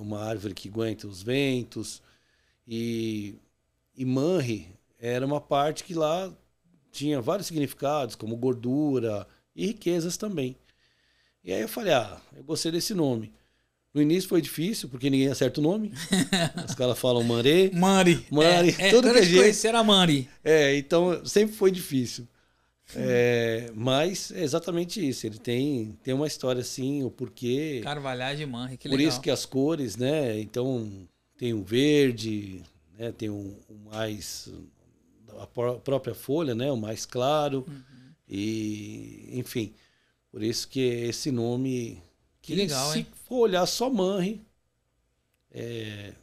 uma árvore que aguenta os ventos. E Manri era uma parte que lá tinha vários significados, como gordura e riquezas também. E aí eu falei, eu gostei desse nome. No início foi difícil, porque ninguém acerta o nome. Os caras falam Manri. Tudo que a gente conhecia era Manri. Então sempre foi difícil. Mas é exatamente isso. Ele tem uma história assim, o porquê. Carvalhais de Manri, que legal. Por isso que as cores, né? Então tem o verde, né? Tem o mais... a própria folha, né? O mais claro. E, enfim, por isso que esse nome... Que legal, se for olhar só Manri,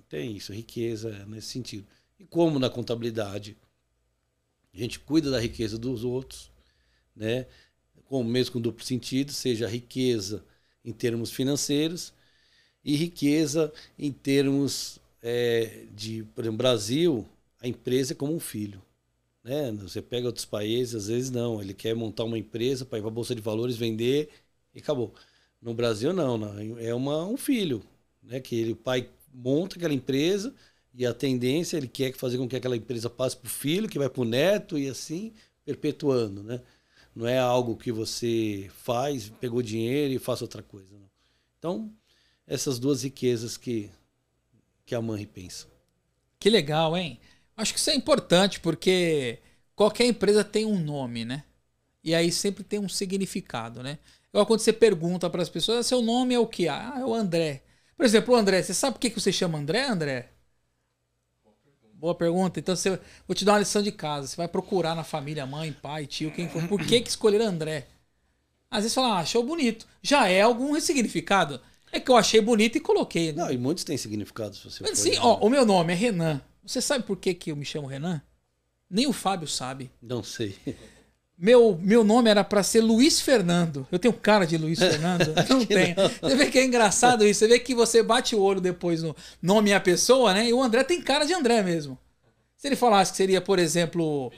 tem isso, riqueza nesse sentido. E como na contabilidade a gente cuida da riqueza dos outros, né? Mesmo com duplo sentido, seja riqueza em termos financeiros e riqueza em termos por exemplo, Brasil, a empresa é como um filho. Né? Você pega outros países, às vezes não, ele quer montar uma empresa para ir para a Bolsa de Valores, vender e acabou. No Brasil, não. É um filho, né? Que o pai monta aquela empresa e a tendência, ele quer fazer com que aquela empresa passe para o filho, que vai para o neto e assim, perpetuando. Né? Não é algo que você faz, pegou dinheiro e faz outra coisa. Não. Então, essas duas riquezas que a Manri pensa. Que legal, hein? Acho que isso é importante, porque qualquer empresa tem um nome, né? E aí sempre tem um significado, né? Igual quando você pergunta para as pessoas, seu nome é o quê? É o André. Por exemplo, o André, você sabe por que você chama André, André? Boa pergunta. Então, vou te dar uma lição de casa. Você vai procurar na família, mãe, pai, tio, quem for. Por que escolheram André? Às vezes fala, achou bonito. Já é algum significado. É que eu achei bonito e coloquei. Né? Não, e muitos têm significados. Se você sim, o meu nome é Renan. Você sabe por que eu me chamo Renan? Nem o Fábio sabe. Não sei. Meu nome era para ser Luiz Fernando. Eu tenho cara de Luiz Fernando? Não tenho. Você vê que é engraçado isso. Você vê que você bate o olho depois no nome e a pessoa, né? E o André tem cara de André mesmo. Se ele falasse que seria, por exemplo,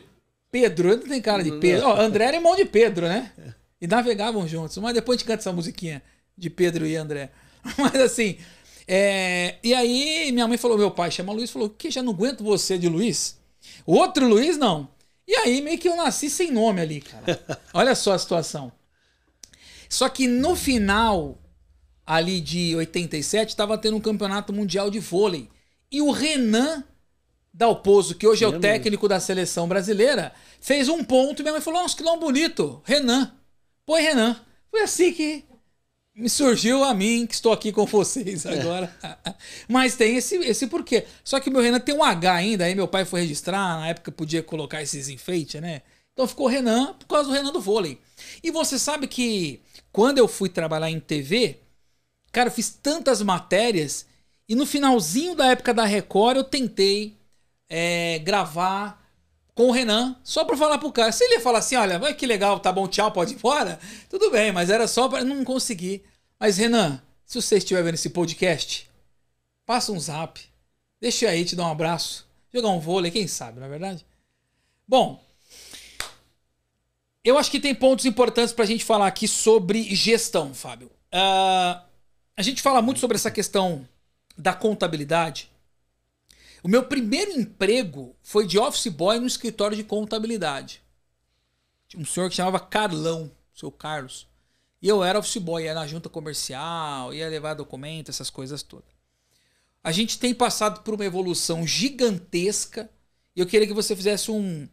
Pedro, ele não tem cara de Pedro. André era irmão de Pedro, né? E navegavam juntos. Mas depois a gente canta essa musiquinha de Pedro e André. Mas assim... E aí minha mãe falou, meu pai chama Luiz, falou que já não aguento você de Luiz. Outro Luiz, não. E aí meio que eu nasci sem nome ali, cara. Olha só a situação. Só que no final ali de 87 estava tendo um campeonato mundial de vôlei. E o Renan Dalpozo, que hoje é o técnico da seleção brasileira, fez um ponto e minha mãe falou, nossa, que nome bonito, Renan. Põe Renan. Foi assim que me surgiu a mim, que estou aqui com vocês agora. Mas tem esse porquê. Só que o meu Renan tem um H ainda, aí meu pai foi registrar, na época podia colocar esses enfeites, né? Então ficou Renan por causa do Renan do vôlei. E você sabe que quando eu fui trabalhar em TV, cara, eu fiz tantas matérias e no finalzinho da época da Record eu tentei gravar com o Renan, só pra falar pro cara. Se ele ia falar assim, olha, que legal, tá bom, tchau, pode ir embora, tudo bem, mas era só pra não conseguir. Mas Renan, se você estiver vendo esse podcast, passa um zap, deixa eu aí te dar um abraço, jogar um vôlei, quem sabe, não é verdade? Bom, eu acho que tem pontos importantes pra gente falar aqui sobre gestão, Fábio. A gente fala muito sobre essa questão da contabilidade, O meu primeiro emprego foi de office boy no escritório de contabilidade. Tinha um senhor que chamava Carlão, o seu Carlos. E eu era office boy, ia na junta comercial, ia levar documento, essas coisas todas. A gente tem passado por uma evolução gigantesca e eu queria que você fizesse um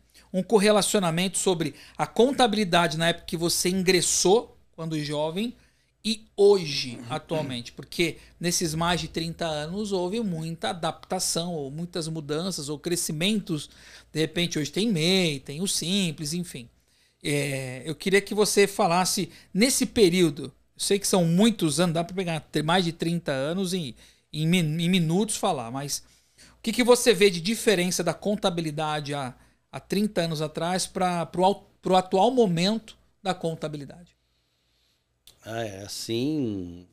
correlacionamento sobre a contabilidade na época que você ingressou, quando jovem, e hoje, atualmente. Porque nesses mais de 30 anos houve muita adaptação, ou muitas mudanças, ou crescimentos. De repente hoje tem MEI, tem o Simples, enfim. Eu queria que você falasse nesse período. Eu sei que são muitos anos, dá para pegar mais de 30 anos em minutos falar, mas o que você vê de diferença da contabilidade há 30 anos atrás para o atual momento da contabilidade? Assim,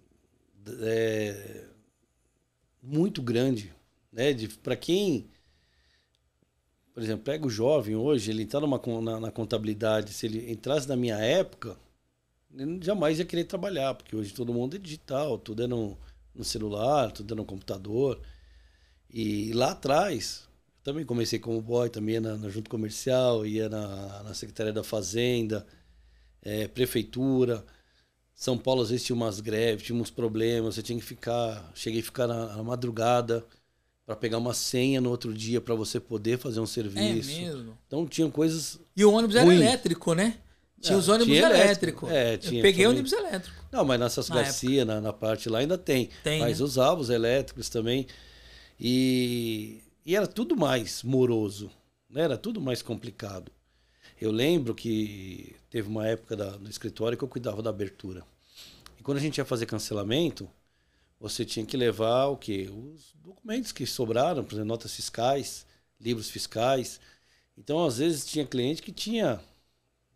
muito grande, né? Para quem, por exemplo, pega o jovem hoje, ele está na contabilidade, se ele entrasse na minha época, ele jamais ia querer trabalhar, porque hoje todo mundo é digital, tudo é no celular, tudo é no computador. E lá atrás, eu também comecei como boy, também ia na junta comercial, ia na Secretaria da Fazenda, prefeitura. São Paulo às vezes tinha umas greves, tinha uns problemas, você tinha que cheguei a ficar na madrugada para pegar uma senha no outro dia para você poder fazer um serviço. É mesmo? Então tinha coisas. E o ônibus era elétrico, né? Tinha os ônibus elétricos. Tinha, eu peguei também. Ônibus elétrico. Não, mas nessas Garcia, na parte lá ainda tem. Mas né? usava os elétricos também. E era tudo mais moroso, né? Era tudo mais complicado. Eu lembro que teve uma época no escritório que eu cuidava da abertura. E quando a gente ia fazer cancelamento, você tinha que levar o quê? Os documentos que sobraram, por exemplo, notas fiscais, livros fiscais. Então, às vezes, tinha cliente que tinha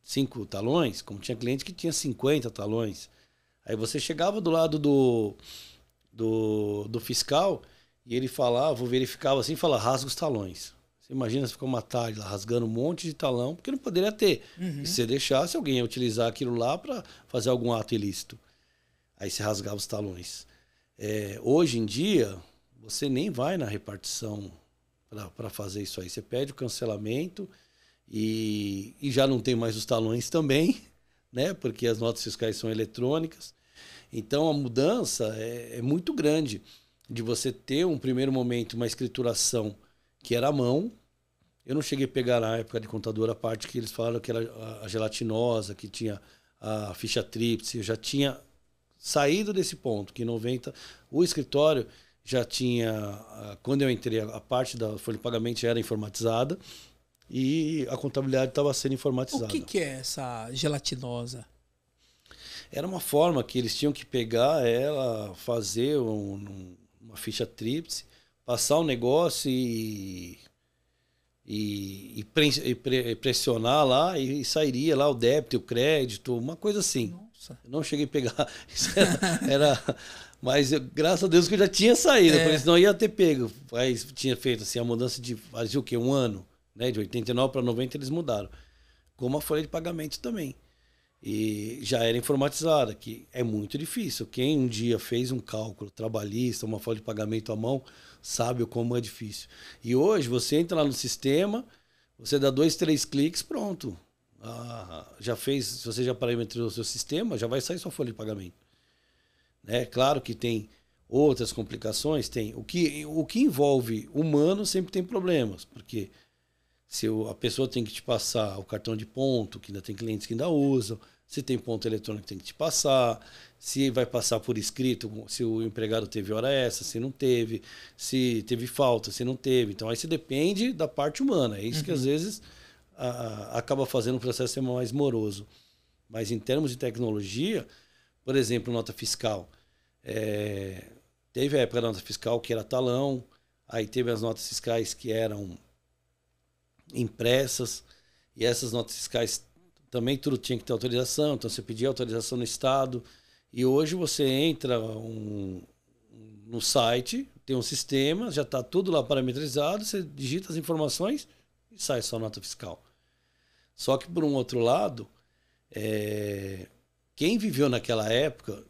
5 talões, como tinha cliente que tinha 50 talões. Aí você chegava do lado do fiscal e ele falava, verificava assim e falava, rasga os talões. Você imagina você ficar uma tarde lá rasgando um monte de talão, porque não poderia ter. E se você deixasse, alguém ia utilizar aquilo lá para fazer algum ato ilícito. Aí você rasgava os talões. Hoje em dia, você nem vai na repartição para fazer isso aí. Você pede o cancelamento e já não tem mais os talões também, né? Porque as notas fiscais são eletrônicas. Então, a mudança é muito grande de você ter um primeiro momento, uma escrituração que era à mão. Eu não cheguei a pegar na época de contador a parte que eles falaram que era a gelatinosa, que tinha a ficha tríplice. Eu já tinha saído desse ponto, que em 90 o escritório já tinha, quando eu entrei, a parte da folha de pagamento já era informatizada e a contabilidade estava sendo informatizada. O que é essa gelatinosa? Era uma forma que eles tinham que pegar ela, fazer uma ficha tríplice, passar o negócio e pressionar lá e sairia lá o débito, o crédito, uma coisa assim. Nossa. Eu não cheguei a pegar. Mas graças a Deus que eu já tinha saído, porque senão ia ter pego. Aí tinha feito assim, a mudança de fazia o quê? Um ano, né? De 89 para 90 eles mudaram. Como a folha de pagamento também. E já era informatizada, que é muito difícil. Quem um dia fez um cálculo trabalhista, uma folha de pagamento à mão, sabe como é difícil. E hoje você entra lá no sistema, você dá 2, 3 cliques, pronto. Já fez, se você já parametrou o seu sistema, já vai sair sua folha de pagamento. Claro que tem outras complicações, tem. O que envolve humano sempre tem problemas, porque se a pessoa tem que te passar o cartão de ponto, que ainda tem clientes que ainda usam, se tem ponto eletrônico tem que te passar, se vai passar por escrito, se o empregado teve hora extra, se não teve, se teve falta, se não teve. Então aí você depende da parte humana. É isso que às vezes acaba fazendo o processo ser mais moroso. Mas em termos de tecnologia, por exemplo, nota fiscal. Teve a época da nota fiscal que era talão, aí teve as notas fiscais que eram impressas, e essas notas fiscais também tudo tinha que ter autorização, então você pedia autorização no estado, e hoje você entra no site, tem um sistema, já está tudo lá parametrizado, você digita as informações e sai sua nota fiscal. Só que por um outro lado, quem viveu naquela época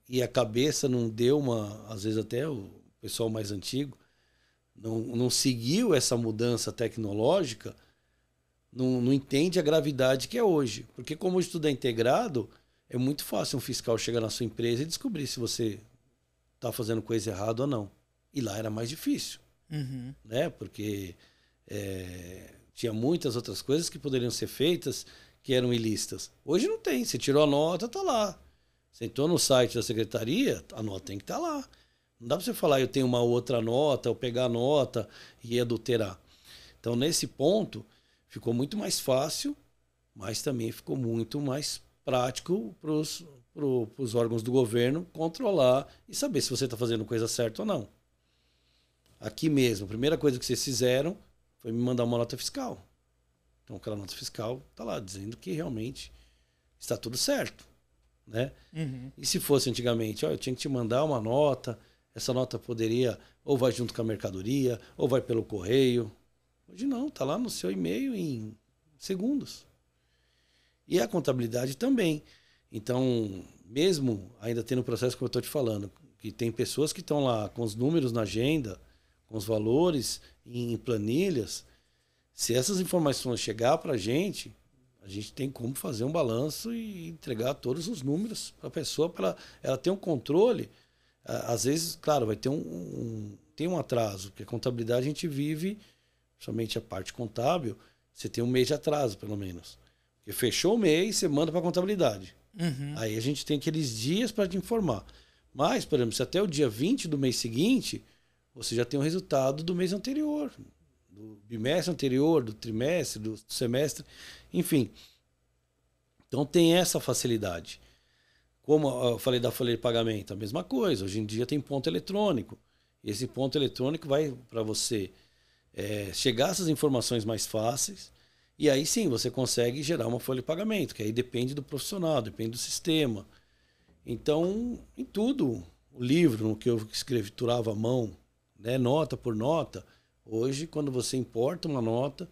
e a cabeça não deu às vezes até o pessoal mais antigo, não seguiu essa mudança tecnológica, não entende a gravidade que é hoje. Porque como hoje tudo é integrado, é muito fácil um fiscal chegar na sua empresa e descobrir se você está fazendo coisa errada ou não. E lá era mais difícil, né? Porque tinha muitas outras coisas que poderiam ser feitas que eram ilícitas. Hoje não tem. Você tirou a nota, tá lá. Você entrou no site da secretaria, a nota tem que estar lá. Não dá para você falar, eu tenho uma outra nota, ou pegar a nota e adulterar. Então, nesse ponto, ficou muito mais fácil, mas também ficou muito mais prático para os órgãos do governo controlar e saber se você está fazendo coisa certa ou não. Aqui mesmo, a primeira coisa que vocês fizeram foi me mandar uma nota fiscal. Então, aquela nota fiscal está lá, dizendo que realmente está tudo certo, né? E se fosse antigamente, eu tinha que te mandar uma nota, essa nota poderia, ou vai junto com a mercadoria, ou vai pelo correio. Hoje não, está lá no seu e-mail em segundos. E a contabilidade também. Então, mesmo ainda tendo o processo que eu estou te falando, que tem pessoas que estão lá com os números na agenda, com os valores em planilhas, se essas informações chegar para a gente tem como fazer um balanço e entregar todos os números para a pessoa, para ela ter um controle. Às vezes, claro, vai ter tem um atraso, porque a contabilidade a gente vive, somente a parte contábil, você tem um mês de atraso, pelo menos. Porque fechou o mês, você manda para a contabilidade. Aí a gente tem aqueles dias para te informar. Mas, por exemplo, se até o dia 20 do mês seguinte, você já tem o resultado do mês anterior, do bimestre anterior, do trimestre, do semestre, enfim. Então tem essa facilidade. Como eu falei da folha de pagamento, a mesma coisa. Hoje em dia tem ponto eletrônico. E esse ponto eletrônico vai para você chegar a essas informações mais fáceis. E aí sim, você consegue gerar uma folha de pagamento, que aí depende do profissional, depende do sistema. Então, em tudo, o livro, no que eu escriturava à mão, né, nota por nota, hoje, quando você importa uma nota,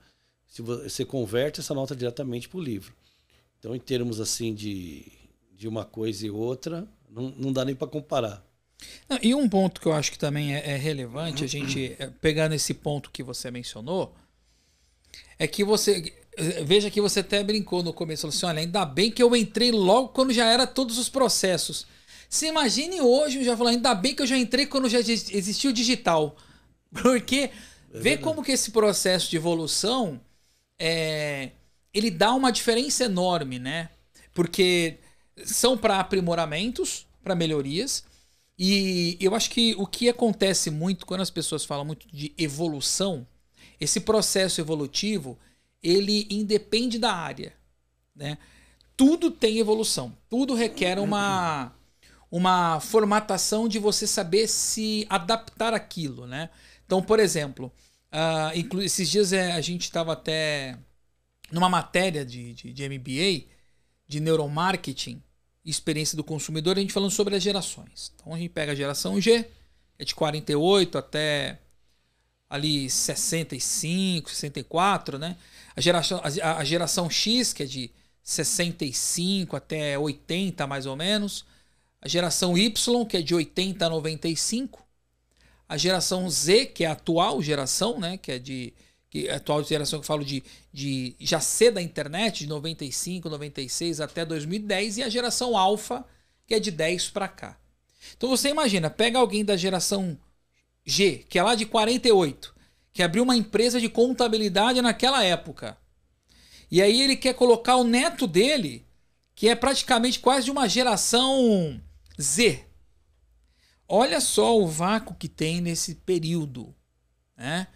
você converte essa nota diretamente para o livro. Então, em termos assim de uma coisa e outra, não dá nem para comparar. Não, e um ponto que eu acho que também é relevante, a gente pegar nesse ponto que você mencionou, é que veja que você até brincou no começo, falou assim, olha, ainda bem que eu entrei logo quando já era todos os processos. Você imagine hoje, eu já falando, ainda bem que eu já entrei quando já existia o digital. Porque vê como que esse processo de evolução, ele dá uma diferença enorme, né? Porque são para aprimoramentos, para melhorias, e eu acho que o que acontece muito quando as pessoas falam muito de evolução, esse processo evolutivo, ele independe da área, né? Tudo tem evolução, tudo requer uma formatação de você saber se adaptar àquilo, né? Então, por exemplo, esses dias a gente estava até numa matéria de MBA, de neuromarketing, experiência do consumidor, a gente falando sobre as gerações. Então a gente pega a geração G, é de 48 até ali 65, 64, né? A geração X, que é de 65 até 80 mais ou menos. A geração Y, que é de 80 a 95. A geração Z, que é a atual geração, né? A atual geração que eu falo de já ser da internet, de 95, 96 até 2010. E a geração Alpha, que é de 10 para cá. Então você imagina, pega alguém da geração G, que é lá de 48, que abriu uma empresa de contabilidade naquela época. E aí ele quer colocar o neto dele, que é praticamente quase de uma geração Z. Olha só o vácuo que tem nesse período, né?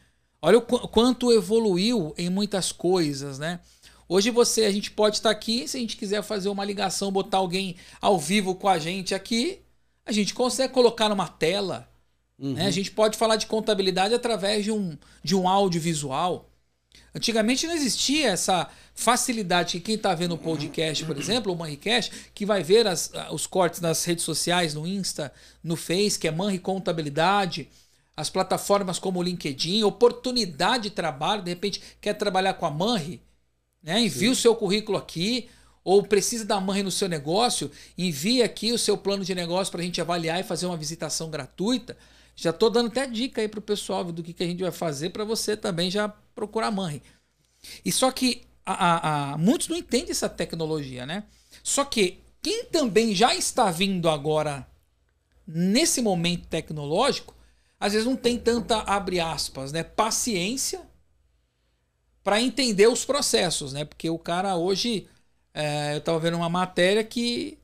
Olha o quanto evoluiu em muitas coisas, né? Hoje a gente pode estar aqui, se a gente quiser fazer uma ligação, botar alguém ao vivo com a gente aqui, a gente consegue colocar numa tela. Né? A gente pode falar de contabilidade através de um audiovisual. Antigamente não existia essa facilidade que quem está vendo o podcast, por exemplo, o Manricast, que vai ver os cortes nas redes sociais, no Insta, no Face, que é Manri Contabilidade, as plataformas como o LinkedIn, oportunidade de trabalho, de repente quer trabalhar com a Manri, né? Envia o seu currículo aqui, ou precisa da manha no seu negócio, envie aqui o seu plano de negócio para a gente avaliar e fazer uma visitação gratuita. Já estou dando até dica aí para o pessoal do que a gente vai fazer para você também já procurar manha. E só que muitos não entendem essa tecnologia, né? Só que quem também já está vindo agora nesse momento tecnológico, às vezes não tem tanta, abre aspas, né, paciência para entender os processos, né? Porque o cara hoje, eu estava vendo uma matéria que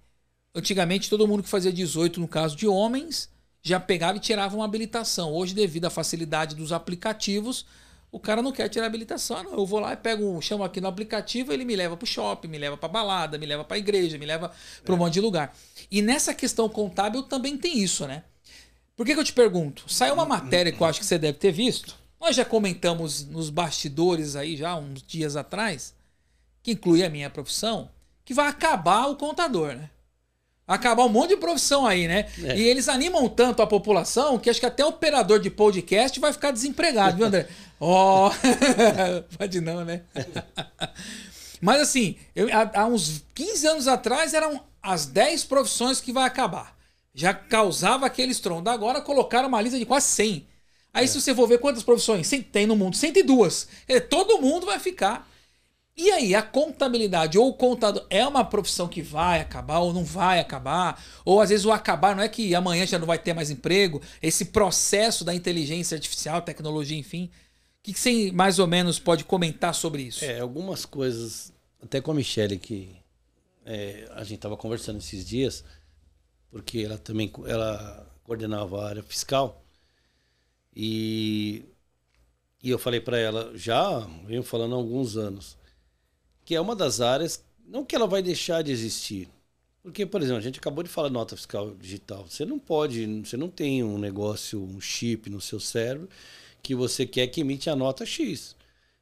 antigamente todo mundo que fazia 18, no caso de homens, já pegava e tirava uma habilitação. Hoje, devido à facilidade dos aplicativos, o cara não quer tirar a habilitação. Não, eu vou lá e chamo aqui no aplicativo, ele me leva para o shopping, me leva para balada, me leva para a igreja, me leva para um monte de lugar. E nessa questão contábil também tem isso, né? Por que eu te pergunto? Saiu uma matéria que eu acho que você deve ter visto. Nós já comentamos nos bastidores aí já uns dias atrás, que inclui a minha profissão, que vai acabar o contador, né? Vai acabar um monte de profissão aí, né? E eles animam tanto a população que acho que até o operador de podcast vai ficar desempregado, viu, André? Ó, pode não, né? Mas assim, há uns 15 anos atrás eram as 10 profissões que vai acabar. Já causava aquele estrondo. Agora colocaram uma lista de quase 100. Aí se você for ver quantas profissões tem no mundo, 102. Todo mundo vai ficar. E aí, a contabilidade ou o contador é uma profissão que vai acabar ou não vai acabar? Ou às vezes o acabar não é que amanhã já não vai ter mais emprego? Esse processo da inteligência artificial, tecnologia, enfim. O que você mais ou menos pode comentar sobre isso? Algumas coisas, até com a Michelle, que a gente estava conversando esses dias, porque ela coordenava a área fiscal. E eu falei para ela, já venho falando há alguns anos, que é uma das áreas, não que ela vai deixar de existir. Porque, por exemplo, a gente acabou de falar de nota fiscal digital. Você não tem um negócio, um chip no seu cérebro que você quer que emite a nota X.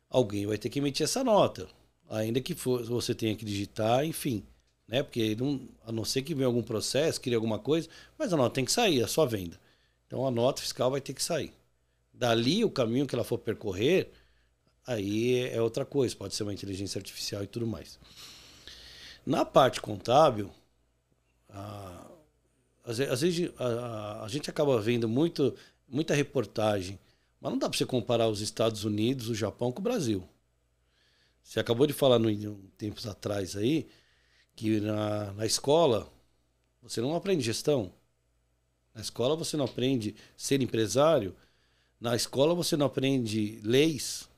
Alguém vai ter que emitir essa nota. Ainda que você tenha que digitar, enfim. Né? Porque a não ser que venha algum processo, crie alguma coisa, mas a nota tem que sair, a sua venda. Então a nota fiscal vai ter que sair. Dali, o caminho que ela for percorrer, aí é outra coisa, pode ser uma inteligência artificial e tudo mais. Na parte contábil, às vezes a gente acaba vendo muita reportagem, mas não dá para você comparar os Estados Unidos, o Japão com o Brasil. Você acabou de falar tempos atrás aí, que na escola você não aprende gestão. Na escola você não aprende ser empresário. Na escola você não aprende leis.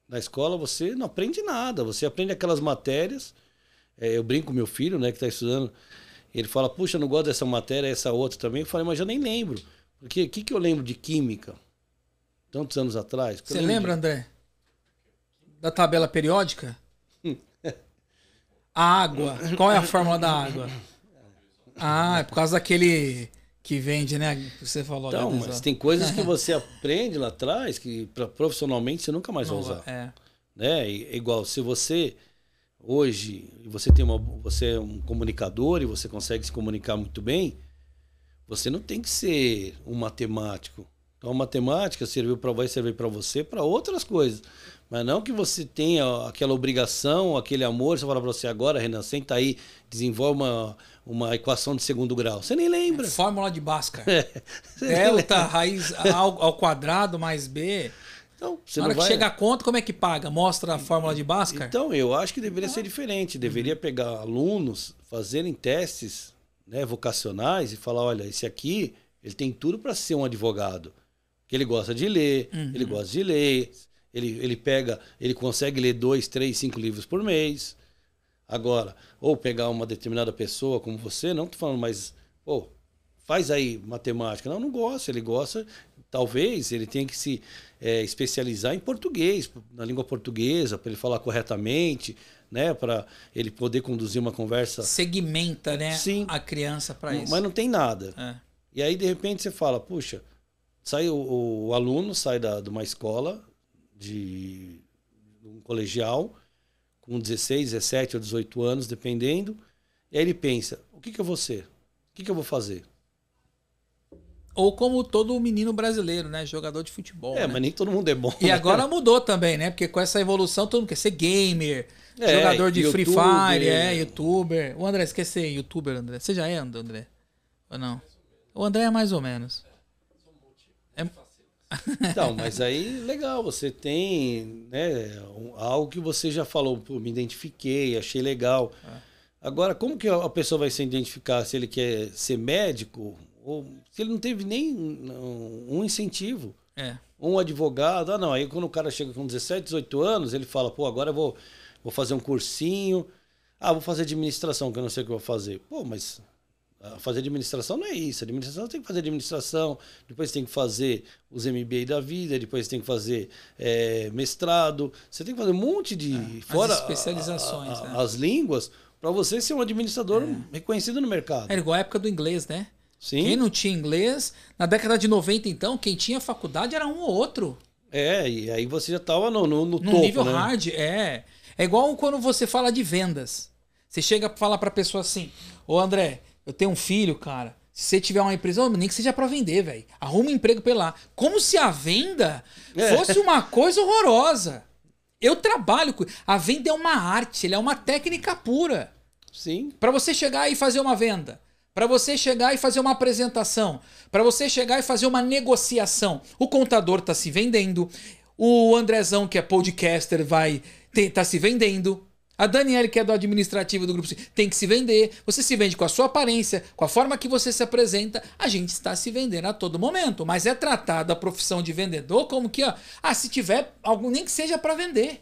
Na escola você não aprende nada. Você aprende aquelas matérias. Eu brinco com meu filho, né, que está estudando. Ele fala, puxa, eu não gosto dessa matéria, essa outra também. Eu falei, mas eu nem lembro. Porque o que eu lembro de química? Tantos anos atrás. Você lembra, André? Da tabela periódica? A água. Qual é a fórmula da água? É por causa daquele que vende, né? Que você falou. Então, mas tem coisas que você aprende lá atrás que profissionalmente você nunca mais vai usar. Né? Igual, se você hoje você é um comunicador e você consegue se comunicar muito bem, você não tem que ser um matemático. Então a matemática vai servir para você para outras coisas. Mas não que você tenha aquela obrigação, aquele amor, você fala para você agora, Renan, senta aí, desenvolve uma equação de segundo grau. Você nem lembra. Fórmula de Bhaskara. Delta, raiz ao quadrado mais B. Então, na hora que chega a conta, como é que paga? Mostra a fórmula de Bhaskara? Então, eu acho que deveria ser diferente. Deveria pegar alunos, fazerem testes, né, vocacionais e falar, olha, esse aqui, ele tem tudo para ser um advogado. Porque ele gosta de ler, ele gosta de ler, ele consegue ler 2, 3, 5 livros por mês. Agora, ou pegar uma determinada pessoa como você, não estou falando, mas, faz aí matemática. Não gosta, ele gosta, talvez ele tenha que se especializar em português, na língua portuguesa, para ele falar corretamente, né, para ele poder conduzir uma conversa. Segmenta, né? Sim. A criança para isso. Mas não tem nada. E aí, de repente, você fala, puxa, o aluno sai de uma escola, de um colegial, com 16, 17 ou 18 anos, dependendo, e aí ele pensa, o que eu vou ser? O que eu vou fazer? Ou como todo menino brasileiro, né? Jogador de futebol. É, né? mas nem todo mundo é bom. E né? agora mudou também, né? Porque com essa evolução todo mundo quer ser gamer, É, jogador de Free youtuber. Fire, youtuber. O André, você quer ser youtuber, André? Você já é, André? Ou não? O André é mais ou menos. Então, mas aí, legal, você tem, né, algo que você já falou, pô, me identifiquei, achei legal. Agora, como que a pessoa vai se identificar se ele quer ser médico ou se ele não teve nem um incentivo? É. Um advogado, não, aí quando o cara chega com 17, 18 anos, ele fala, pô, agora eu vou fazer um cursinho, vou fazer administração, que eu não sei o que eu vou fazer. Pô, mas fazer administração não é isso. Administração tem que fazer administração, depois tem que fazer os MBA da vida, depois tem que fazer mestrado. Você tem que fazer um monte de... fora as especializações. Né? As línguas, para você ser um administrador reconhecido no mercado. Era igual a época do inglês, né? Sim. Quem não tinha inglês, na década de 90, então, quem tinha faculdade era um ou outro. E aí você já estava no Num topo, nível né? hard, É igual quando você fala de vendas. Você chega e fala pra pessoa assim, ô André, eu tenho um filho, cara. Se você tiver uma empresa, nem que seja pra vender, velho. Arruma um emprego pra ele lá. Como se a venda fosse uma coisa horrorosa. Eu trabalho com... A venda é uma arte, ela é uma técnica pura. Sim. Pra você chegar e fazer uma venda, pra você chegar e fazer uma apresentação, pra você chegar e fazer uma negociação. O contador tá se vendendo, o Andrezão, que é podcaster, tá se vendendo. A Daniele, que é do administrativo do grupo, tem que se vender. Você se vende com a sua aparência, com a forma que você se apresenta. A gente está se vendendo a todo momento. Mas é tratado a profissão de vendedor como que, se tiver algo, nem que seja para vender.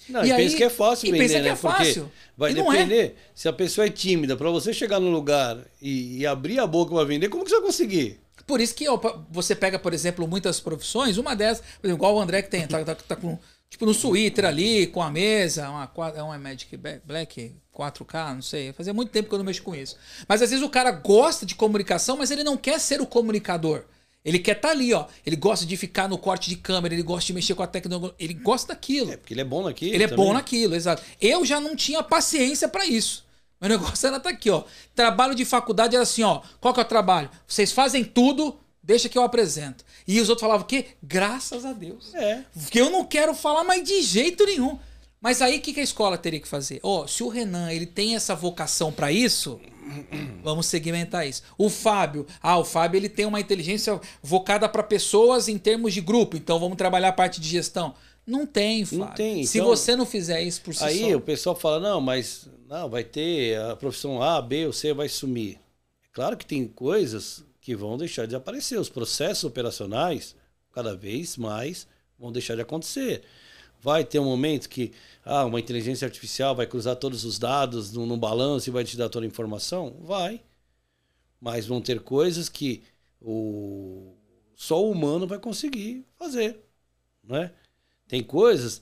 Não, e pensa que é fácil vender, pensa né? que é fácil. Porque vai E não depender. Se a pessoa é tímida, para você chegar no lugar e abrir a boca para vender, como que você vai conseguir? Por isso que você pega, por exemplo, muitas profissões, uma dessas, por exemplo, igual o André que tem, tá com, tipo, no Twitter ali, com a mesa, uma Magic Black 4K, não sei. Fazia muito tempo que eu não mexo com isso. Mas às vezes o cara gosta de comunicação, mas ele não quer ser o comunicador. Ele quer estar ali, ó. Ele gosta de ficar no corte de câmera, ele gosta de mexer com a tecnologia. Ele gosta daquilo. Porque ele é bom naquilo. Ele é também. bom naquilo, exato. Eu já não tinha paciência pra isso. Meu negócio era estar aqui, ó. Trabalho de faculdade era assim, ó. Qual que é o trabalho? Vocês fazem tudo, deixa que eu apresento. E os outros falavam o quê? Graças a Deus. Porque eu não quero falar mais de jeito nenhum. Mas aí o que a escola teria que fazer? Se o Renan ele tem essa vocação pra isso, vamos segmentar isso. O Fábio ele tem uma inteligência vocada para pessoas em termos de grupo, então vamos trabalhar a parte de gestão. Não tem, Fábio. Não tem. Se Então, você não fizer isso por si só. Aí o pessoal fala, não, vai ter a profissão A, B ou C vai sumir. É claro que tem coisas que vão deixar de aparecer. Os processos operacionais, cada vez mais, vão deixar de acontecer. Vai ter um momento que uma inteligência artificial vai cruzar todos os dados num balanço e vai te dar toda a informação? Vai. Mas vão ter coisas que só o humano vai conseguir fazer. Não é? Tem coisas...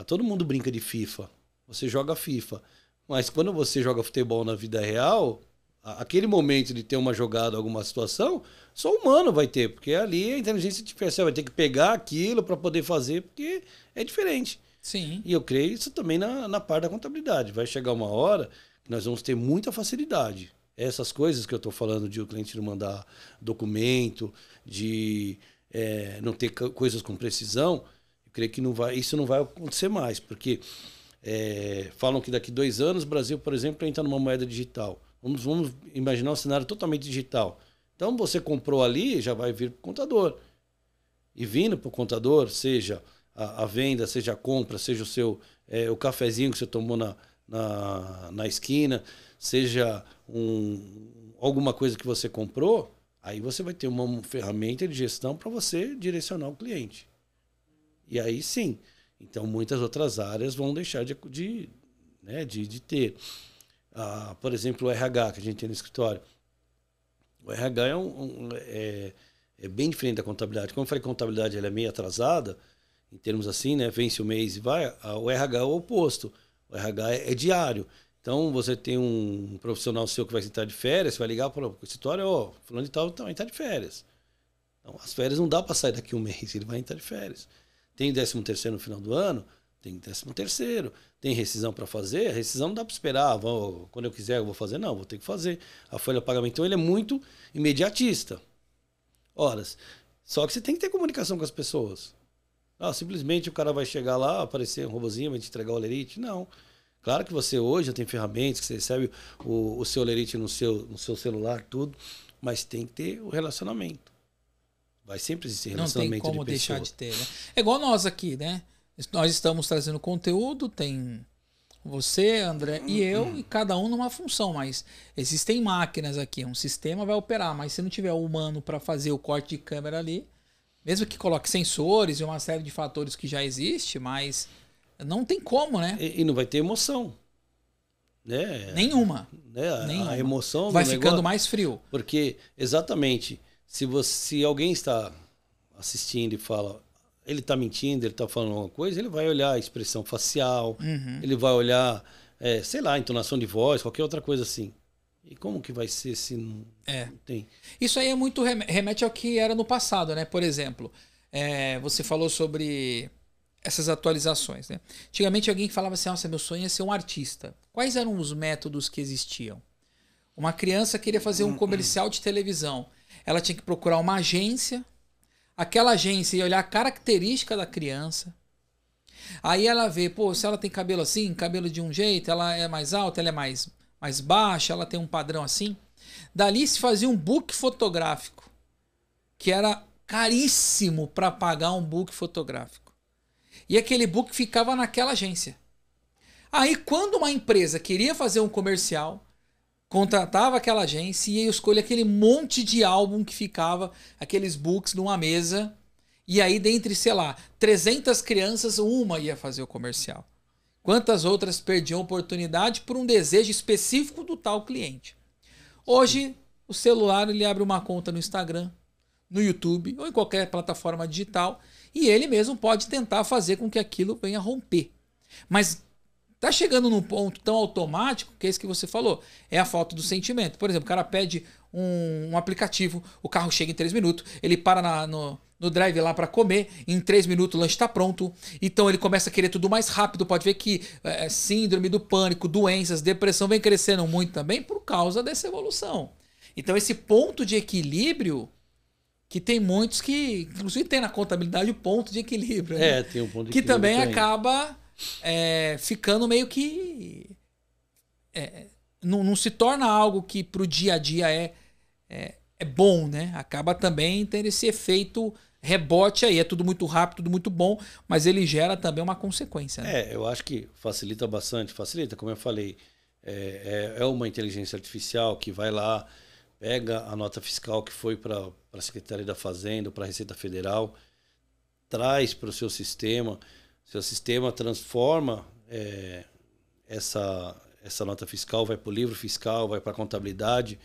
todo mundo brinca de FIFA. Você joga FIFA. Mas quando você joga futebol na vida real, aquele momento de ter uma jogada, alguma situação, só o humano vai ter. Porque ali a inteligência artificial vai ter que pegar aquilo para poder fazer, porque é diferente. Sim. E eu creio isso também na parte da contabilidade. Vai chegar uma hora que nós vamos ter muita facilidade. Essas coisas que eu estou falando de o cliente não mandar documento, de não ter coisas com precisão, eu creio que isso não vai acontecer mais. Porque falam que daqui 2 anos o Brasil, por exemplo, entra numa moeda digital. Vamos imaginar um cenário totalmente digital. Então você comprou ali, já vai vir para o contador. E vindo para o contador, seja a venda, seja a compra, seja o cafezinho que você tomou na esquina, seja alguma coisa que você comprou, aí você vai ter uma ferramenta de gestão para você direcionar o cliente. E aí sim. Então muitas outras áreas vão deixar de ter. Por exemplo, o RH que a gente tem no escritório. O RH é bem diferente da contabilidade. Como eu falei, a contabilidade ela é meio atrasada, em termos assim, né? Vence o mês e vai. O RH é o oposto. O RH é diário. Então, você tem um profissional seu que vai entrar de férias, você vai ligar para o escritório, fulano de tal também está de férias. Então, as férias não dá para sair daqui um mês, ele vai entrar de férias. Tem 13º no final do ano? Tem 13º. Tem rescisão para fazer? A rescisão não dá para esperar. Quando eu quiser eu vou fazer? Não, vou ter que fazer. A folha de pagamento, então, ele é muito imediatista. horas. Só que você tem que ter comunicação com as pessoas. Simplesmente o cara vai chegar lá, aparecer um robozinho, vai te entregar o olerite. Não. Claro que você hoje já tem ferramentas, que você recebe o seu olerite no seu celular, tudo, mas tem que ter o relacionamento. Vai sempre existir relacionamento de pessoas. Não tem como deixar de ter, né? É igual nós aqui, né? Nós estamos trazendo conteúdo, tem você, André e eu, e cada um numa função, mas existem máquinas aqui, um sistema vai operar, mas se não tiver o humano para fazer o corte de câmera ali, mesmo que coloque sensores e uma série de fatores que já existe, mas não tem como, né? E não vai ter emoção. Né? Nenhuma. Né? Nenhuma. A emoção vai do ficando negócio, mais frio. Porque, exatamente, se alguém está assistindo e fala, ele está mentindo, ele está falando alguma coisa, ele vai olhar a expressão facial, ele vai olhar, sei lá, a entonação de voz, qualquer outra coisa assim. E como que vai ser se não tem? Isso aí é muito remete ao que era no passado, né? Por exemplo, você falou sobre essas atualizações, né? Antigamente alguém falava assim, nossa, meu sonho é ser um artista. Quais eram os métodos que existiam? Uma criança queria fazer um comercial de televisão. Ela tinha que procurar uma agência, aquela agência ia olhar a característica da criança. Aí ela vê, pô, se ela tem cabelo assim, cabelo de um jeito, ela é mais alta, ela é mais baixa, ela tem um padrão assim. Dali se fazia um book fotográfico, que era caríssimo para pagar um book fotográfico. E aquele book ficava naquela agência. Aí quando uma empresa queria fazer um comercial, contratava aquela agência e ia escolher aquele monte de álbum que ficava, aqueles books numa mesa, e aí dentre, sei lá, 300 crianças, uma ia fazer o comercial. Quantas outras perdiam oportunidade por um desejo específico do tal cliente? Hoje, o celular ele abre uma conta no Instagram, no YouTube ou em qualquer plataforma digital e ele mesmo pode tentar fazer com que aquilo venha romper. Mas tá chegando num ponto tão automático que é isso que você falou. É a falta do sentimento. Por exemplo, o cara pede um aplicativo, o carro chega em 3 minutos, ele para no drive lá para comer, em 3 minutos o lanche está pronto, então ele começa a querer tudo mais rápido, pode ver que síndrome do pânico, doenças, depressão vem crescendo muito também por causa dessa evolução. Então esse ponto de equilíbrio, que tem muitos que, inclusive tem na contabilidade o ponto de equilíbrio, né? Tem um ponto de que equilíbrio também também. acaba ficando meio que não se torna algo que pro dia a dia é bom, né? Acaba também tendo esse efeito rebote aí. É tudo muito rápido, tudo muito bom, mas ele gera também uma consequência. Né? Eu acho que facilita bastante. Facilita, como eu falei. É uma inteligência artificial que vai lá, pega a nota fiscal que foi para a Secretaria da Fazenda, para a Receita Federal, traz para o seu sistema. Seu sistema transforma essa nota fiscal, vai para o livro fiscal, vai para a contabilidade.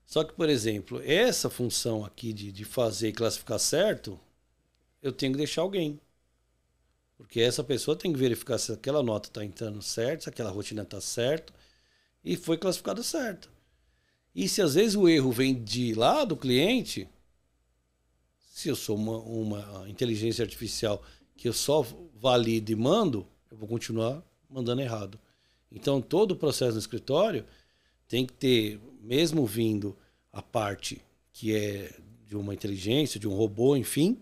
Só que, por exemplo, essa função aqui de fazer e classificar certo, eu tenho que deixar alguém. Porque essa pessoa tem que verificar se aquela nota está entrando certo, se aquela rotina está certa e foi classificada certo. E se às vezes o erro vem de lá do cliente, se eu sou uma inteligência artificial que eu só valido e mando, eu vou continuar mandando errado. Então, todo o processo no escritório tem que ter, mesmo vindo a parte que é de uma inteligência, de um robô, enfim,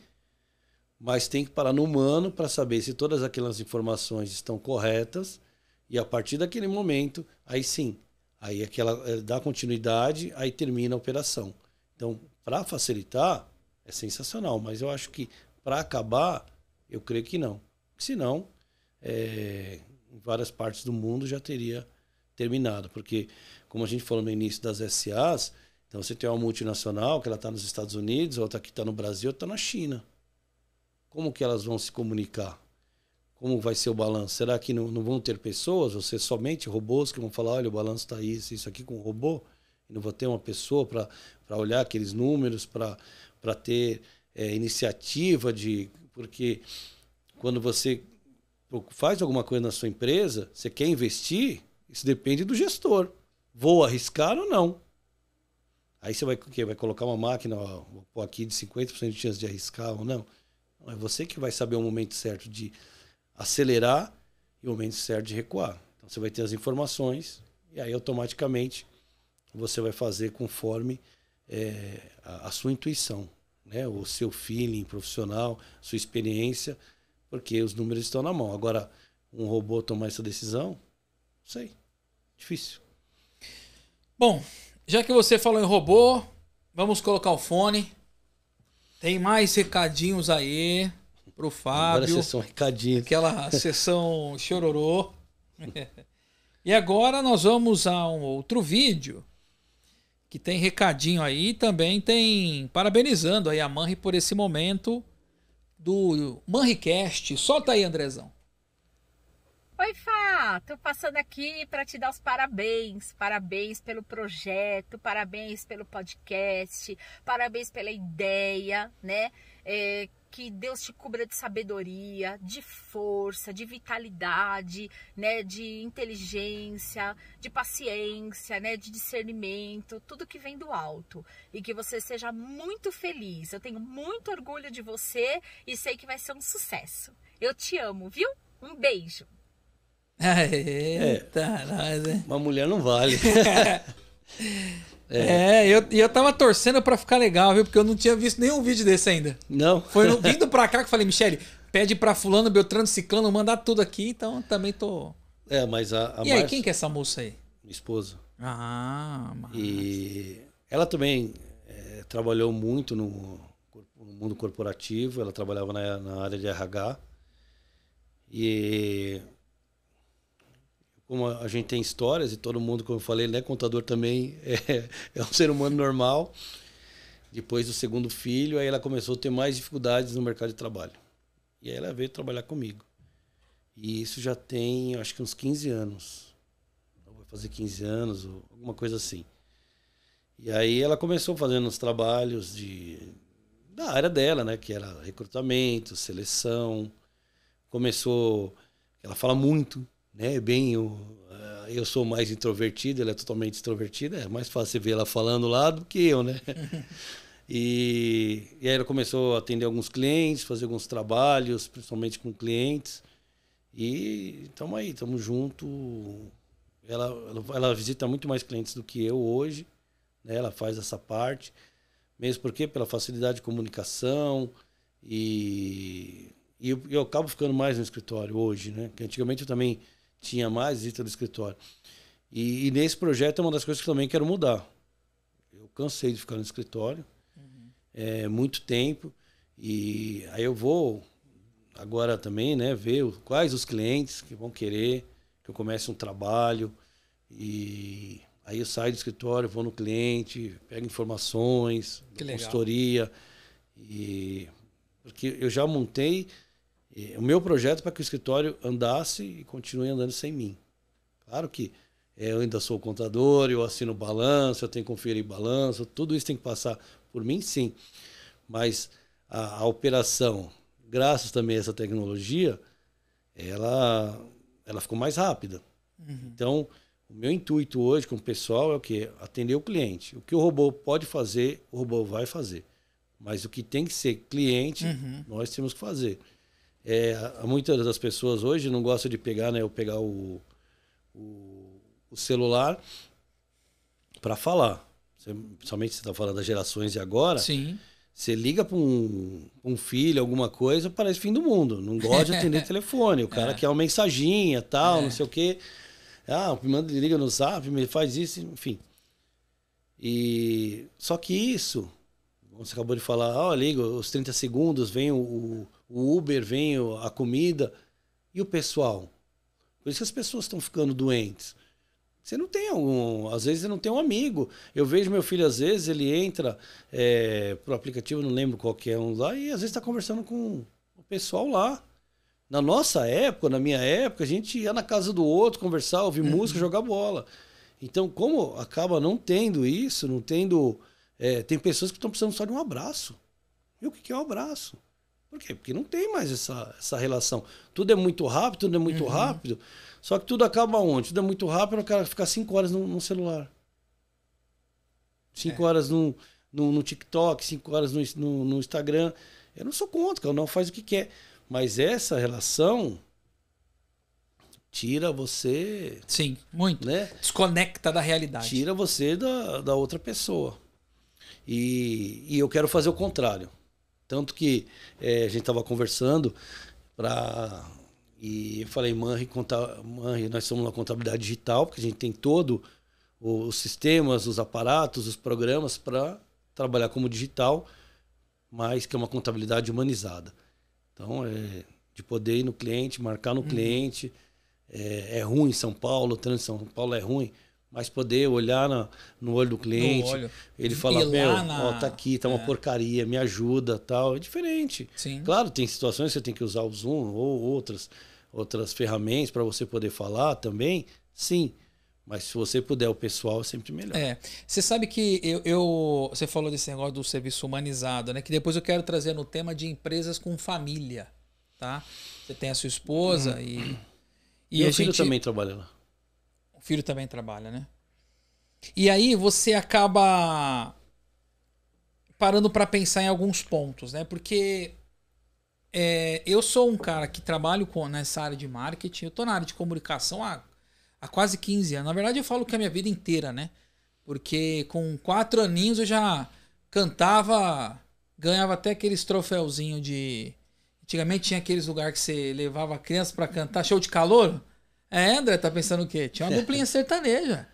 mas tem que parar no humano para saber se todas aquelas informações estão corretas e a partir daquele momento, aí sim, aí aquela dá continuidade, aí termina a operação. Então, para facilitar, é sensacional, mas eu acho que para acabar, eu creio que não. Senão, em várias partes do mundo já teria terminado, porque, como a gente falou no início das SAs, então você tem uma multinacional que ela está nos Estados Unidos, outra que está no Brasil, outra está na China. Como que elas vão se comunicar? Como vai ser o balanço? Será que não vão ter pessoas, ou ser somente robôs que vão falar, olha, o balanço está isso aqui com o robô, e não vou ter uma pessoa para olhar aqueles números, para ter iniciativa porque quando você faz alguma coisa na sua empresa, você quer investir, isso depende do gestor. Vou arriscar ou não? Aí você vai colocar uma máquina aqui de 50% de chance de arriscar ou não? Não, é você que vai saber o momento certo de acelerar e o momento certo de recuar. Então você vai ter as informações e aí automaticamente você vai fazer conforme a sua intuição. né? O seu feeling profissional, sua experiência, porque os números estão na mão. Agora, um robô tomar essa decisão, não sei, difícil. Bom, já que você falou em robô, vamos colocar o fone. Tem mais recadinhos aí pro Fábio. Agora é sessão recadinho. Aquela sessão chororô. E agora nós vamos a um outro vídeo que tem recadinho aí. Também tem parabenizando aí a Manri por esse momento do ManriCast. Solta aí, Andrezão. Oi, Fá, tô passando aqui para te dar os parabéns. Parabéns pelo projeto, parabéns pelo podcast, parabéns pela ideia, né? Que Deus te cubra de sabedoria, de força, de vitalidade, né? De inteligência, de paciência, né? De discernimento, tudo que vem do alto. E que você seja muito feliz. Eu tenho muito orgulho de você e sei que vai ser um sucesso. Eu te amo, viu? Um beijo. Eita, nós, hein? Uma mulher não vale. Eu tava torcendo pra ficar legal, viu? Porque eu não tinha visto nenhum vídeo desse ainda. Não. Foi vindo pra cá que eu falei, Michele, pede pra fulano, Beltrano, Ciclano, mandar tudo aqui, então também tô... Mas a E aí, quem que é essa moça aí? Minha esposa. Ah, mas... E ela também trabalhou muito no mundo corporativo, ela trabalhava na área de RH. E... como a gente tem histórias, e todo mundo, como eu falei, né, contador também é um ser humano normal. Depois do segundo filho, aí ela começou a ter mais dificuldades no mercado de trabalho. E aí ela veio trabalhar comigo. E isso já tem, acho que uns 15 anos. Vai fazer 15 anos, ou alguma coisa assim. E aí ela começou fazendo os trabalhos da área dela, né, que era recrutamento, seleção. Começou... Ela fala muito, né? Eu sou mais introvertido, ela é totalmente extrovertida, é mais fácil você ver ela falando lá do que eu, né? E aí ela começou a atender alguns clientes, fazer alguns trabalhos, principalmente com clientes. E estamos aí, estamos juntos. Ela visita muito mais clientes do que eu hoje, né? Ela faz essa parte, mesmo porque pela facilidade de comunicação e eu acabo ficando mais no escritório hoje, né? Que antigamente eu também tinha mais visita do escritório. E nesse projeto é uma das coisas que eu também quero mudar. Eu cansei de ficar no escritório, muito tempo. E aí eu vou agora também, né, ver quais os clientes que vão querer que eu comece um trabalho. E aí eu saio do escritório, vou no cliente, pego informações, consultoria. Porque eu já montei o meu projeto para que o escritório andasse e continue andando sem mim. Claro que eu ainda sou contador, eu assino balanço, eu tenho que conferir balanço, tudo isso tem que passar por mim, sim. Mas a operação, graças também a essa tecnologia, ela ficou mais rápida. Uhum. Então, o meu intuito hoje com o pessoal é o quê? Atender o cliente. O que o robô pode fazer, o robô vai fazer. Mas o que tem que ser cliente, nós temos que fazer. Muitas das pessoas hoje não gostam de pegar, né? Pegar o celular para falar. Principalmente você está falando das gerações de agora. Sim. Você liga para um filho, alguma coisa, parece fim do mundo. Não gosta de atender telefone. O cara quer uma mensaginha, tal, não sei o quê. Me liga no Zap, me faz isso, enfim. Só que isso, você acabou de falar, liga, os 30 segundos, vem o Uber, vem a comida. E o pessoal? Por isso que as pessoas estão ficando doentes. Você não tem às vezes você não tem um amigo. Eu vejo meu filho, às vezes, ele entra pro aplicativo, não lembro qual que é um lá, e às vezes está conversando com o pessoal lá. Na nossa época, na minha época, a gente ia na casa do outro, conversar, ouvir música, jogar bola. Então, como acaba não tendo isso, não tendo... tem pessoas que estão precisando só de um abraço. E o que é um abraço? Por quê? Porque não tem mais essa relação. Tudo é muito rápido, tudo é muito rápido. Só que tudo acaba onde? Tudo é muito rápido, o cara ficar 5 horas no celular. 5 horas no TikTok, 5 horas no Instagram. Eu não sou contra, cada um faz o que quer. Mas essa relação tira você... Sim, muito. Né? Desconecta da realidade. Tira você da outra pessoa. E eu quero fazer o contrário. Tanto que a gente estava conversando e eu falei, Manri, nós somos uma contabilidade digital, porque a gente tem todo os sistemas, os aparatos, os programas para trabalhar como digital, mas que é uma contabilidade humanizada. Então, de poder ir no cliente, marcar no cliente. É ruim em São Paulo, o trânsito em São Paulo é ruim, mas poder olhar no olho do cliente, ele falar, tá aqui, tá uma porcaria, me ajuda, tal, é diferente. Sim. Claro, tem situações que você tem que usar o Zoom ou outras ferramentas para você poder falar também, sim. Mas se você puder, o pessoal é sempre melhor. Você sabe que você falou desse negócio do serviço humanizado, né? Que depois eu quero trazer no tema de empresas com família, tá? Você tem a sua esposa e Meu filho também trabalha lá. O filho também trabalha, né? E aí você acaba parando para pensar em alguns pontos, né? Porque eu sou um cara que trabalho nessa área de marketing, eu tô na área de comunicação há quase 15 anos. Na verdade, eu falo que é a minha vida inteira, né? Porque com 4 aninhos eu já cantava, ganhava até aqueles troféuzinhos de... Antigamente tinha aqueles lugares que você levava a criança pra cantar, show de calouro. André, tá pensando o quê? Tinha uma duplinha sertaneja.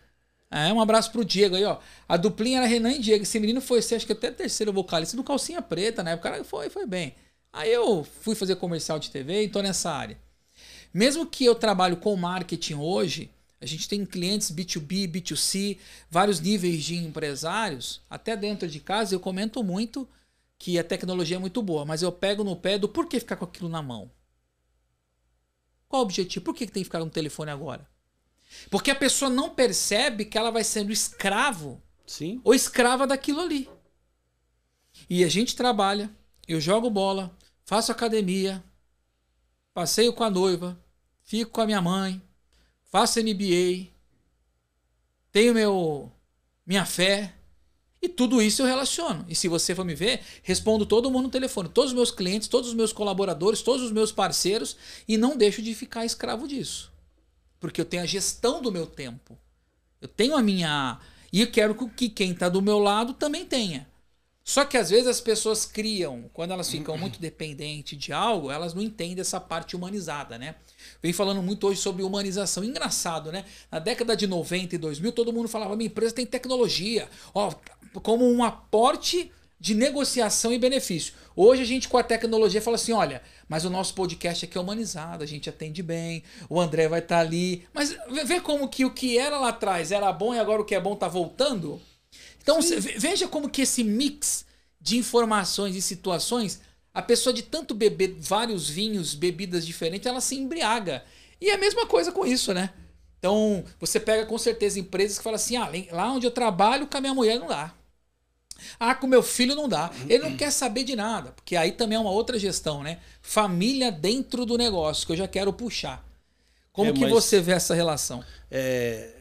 Um abraço pro Diego aí, ó. A duplinha era Renan e Diego. Esse menino foi ser, acho que até terceiro vocalista do Calcinha Preta, né? O cara foi bem. Aí eu fui fazer comercial de TV e tô nessa área. Mesmo que eu trabalho com marketing hoje, a gente tem clientes B2B, B2C, vários níveis de empresários. Até dentro de casa eu comento muito que a tecnologia é muito boa, mas eu pego no pé do por que ficar com aquilo na mão. Qual o objetivo? Por que tem que ficar no telefone agora? Porque a pessoa não percebe que ela vai sendo escravo Sim. ou escrava daquilo ali. E a gente trabalha, eu jogo bola, faço academia, passeio com a noiva, fico com a minha mãe, faço MBA, tenho minha fé. E tudo isso eu relaciono. E se você for me ver, respondo todo mundo no telefone. Todos os meus clientes, todos os meus colaboradores, todos os meus parceiros. E não deixo de ficar escravo disso. Porque eu tenho a gestão do meu tempo. Eu tenho a minha... E eu quero que quem está do meu lado também tenha. Só que às vezes as pessoas criam, quando elas ficam muito dependentes de algo, elas não entendem essa parte humanizada, né? Vem falando muito hoje sobre humanização. Engraçado, né? Na década de 90 e 2000, todo mundo falava, minha empresa tem tecnologia, como um aporte de negociação e benefício. Hoje a gente com a tecnologia fala assim, olha, mas o nosso podcast aqui é humanizado, a gente atende bem, o André vai estar ali. Mas vê como que o que era lá atrás era bom e agora o que é bom está voltando? Então veja como que esse mix de informações e situações, a pessoa de tanto beber vários vinhos, bebidas diferentes, ela se embriaga. E é a mesma coisa com isso, né? Então você pega com certeza empresas que falam assim, lá onde eu trabalho com a minha mulher não dá. Com meu filho não dá. Ele não quer saber de nada. Porque aí também é uma outra gestão, né? Família dentro do negócio, que eu já quero puxar. Como que você vê essa relação?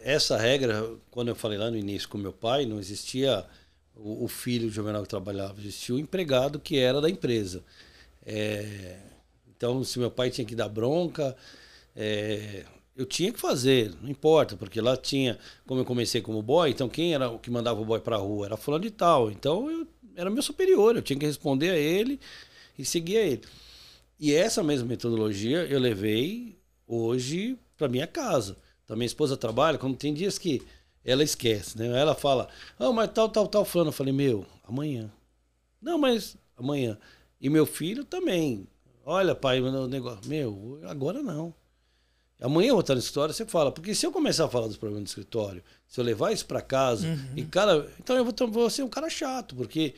Essa regra, quando eu falei lá no início com meu pai, não existia o filho de Juvenal que trabalhava, existia o empregado que era da empresa. Então, se meu pai tinha que dar bronca, eu tinha que fazer, não importa, porque lá tinha, como eu comecei como boy, então quem era o que mandava o boy pra rua? Era fulano de tal. Então, eu era meu superior, eu tinha que responder a ele e seguir a ele. E essa mesma metodologia eu levei hoje para minha casa. Então, minha esposa trabalha, quando tem dias que ela esquece, né? Ela fala, mas tal, fulano. Eu falei, amanhã. Não, mas amanhã. E meu filho também. Olha, pai, o negócio. Agora não. Amanhã eu vou estar no escritório, você fala. Porque se eu começar a falar dos problemas do escritório, se eu levar isso para casa, então eu vou ser um cara chato, porque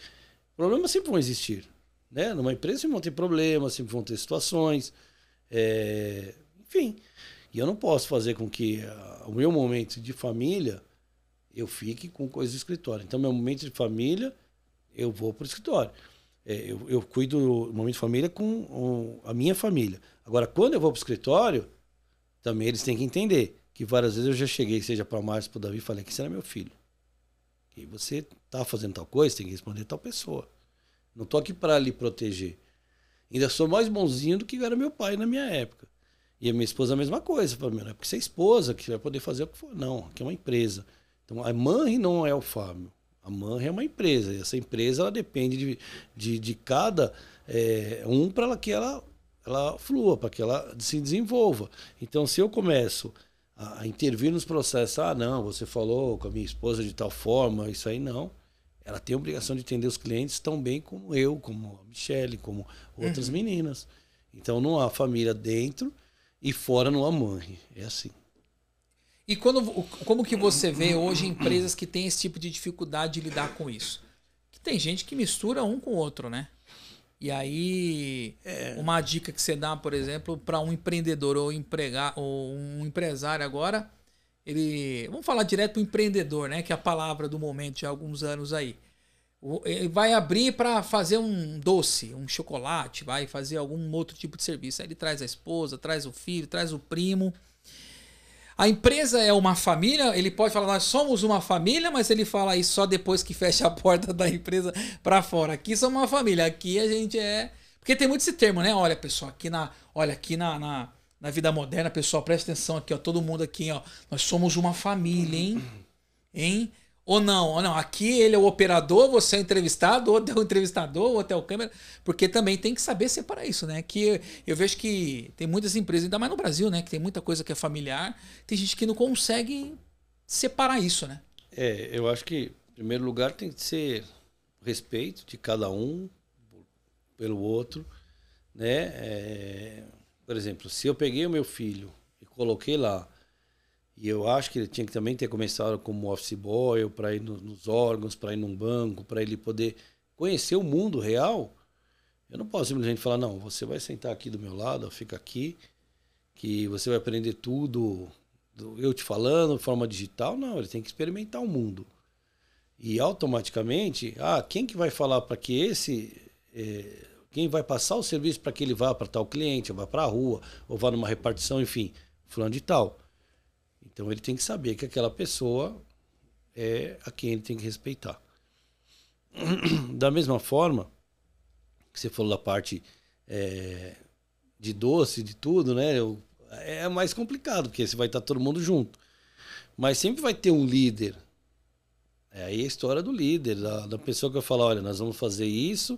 problemas sempre vão existir. Né? Numa empresa sempre vão ter problemas, sempre vão ter situações. Enfim. E eu não posso fazer com que o meu momento de família eu fique com coisas do escritório. Então, meu momento de família, eu vou para o escritório. Eu cuido do momento de família com a minha família. Agora, quando eu vou para o escritório, também eles têm que entender que várias vezes eu já cheguei, seja para a Márcia, para o Davi, e falei que esse era meu filho. E você está fazendo tal coisa, tem que responder tal pessoa. Não estou aqui para lhe proteger. Ainda sou mais bonzinho do que era meu pai na minha época. E a minha esposa a mesma coisa. Falei, não é porque você é esposa que você vai poder fazer o que for. Não, aqui é uma empresa. Então, a mãe não é o Fábio. A Manri é uma empresa. E essa empresa ela depende de cada um para que ela flua, para que ela se desenvolva. Então, se eu começo a intervir nos processos, não, você falou com a minha esposa de tal forma, isso aí não. Ela tem a obrigação de atender os clientes tão bem como eu, como a Michele, como outras meninas. Então não há família dentro e fora não há mãe. É assim. E como que você vê hoje empresas que têm esse tipo de dificuldade de lidar com isso? Que tem gente que mistura um com o outro, né? E aí, uma dica que você dá, por exemplo, para um empreendedor ou um empresário agora, vamos falar direto para o empreendedor, né? Que é a palavra do momento de alguns anos aí. Ele vai abrir para fazer um doce, um chocolate, vai fazer algum outro tipo de serviço. Aí ele traz a esposa, traz o filho, traz o primo. A empresa é uma família, ele pode falar, nós somos uma família, mas ele fala isso só depois que fecha a porta da empresa para fora. Aqui somos uma família, aqui a gente é... Porque tem muito esse termo, né? Olha, pessoal, aqui na vida moderna, pessoal, presta atenção aqui, ó, todo mundo aqui, ó, nós somos uma família, hein? Hein? Ou não, aqui ele é o operador, você é o entrevistado, ou é o entrevistador, ou até o câmera, porque também tem que saber separar isso, né? Que eu vejo que tem muitas empresas, ainda mais no Brasil, né? Que tem muita coisa que é familiar, tem gente que não consegue separar isso, né? Eu acho que, em primeiro lugar, tem que ser respeito de cada um pelo outro, né? Por exemplo, se eu peguei o meu filho e coloquei lá, e eu acho que ele tinha que também ter começado como office boy, para ir nos órgãos, para ir num banco, para ele poder conhecer o mundo real. Eu não posso simplesmente falar, não, você vai sentar aqui do meu lado, fica aqui, que você vai aprender tudo, eu te falando, de forma digital. Não, ele tem que experimentar o mundo. E automaticamente, quem que vai falar para que quem vai passar o serviço para que ele vá para tal cliente, ou vá para a rua, ou vá numa repartição, enfim, fulano de tal. Então ele tem que saber que aquela pessoa é a quem ele tem que respeitar. Da mesma forma que você falou da parte de doce, de tudo, né? É mais complicado, porque você vai estar todo mundo junto. Mas sempre vai ter um líder. Aí a história do líder, da pessoa que vai falar, olha, nós vamos fazer isso.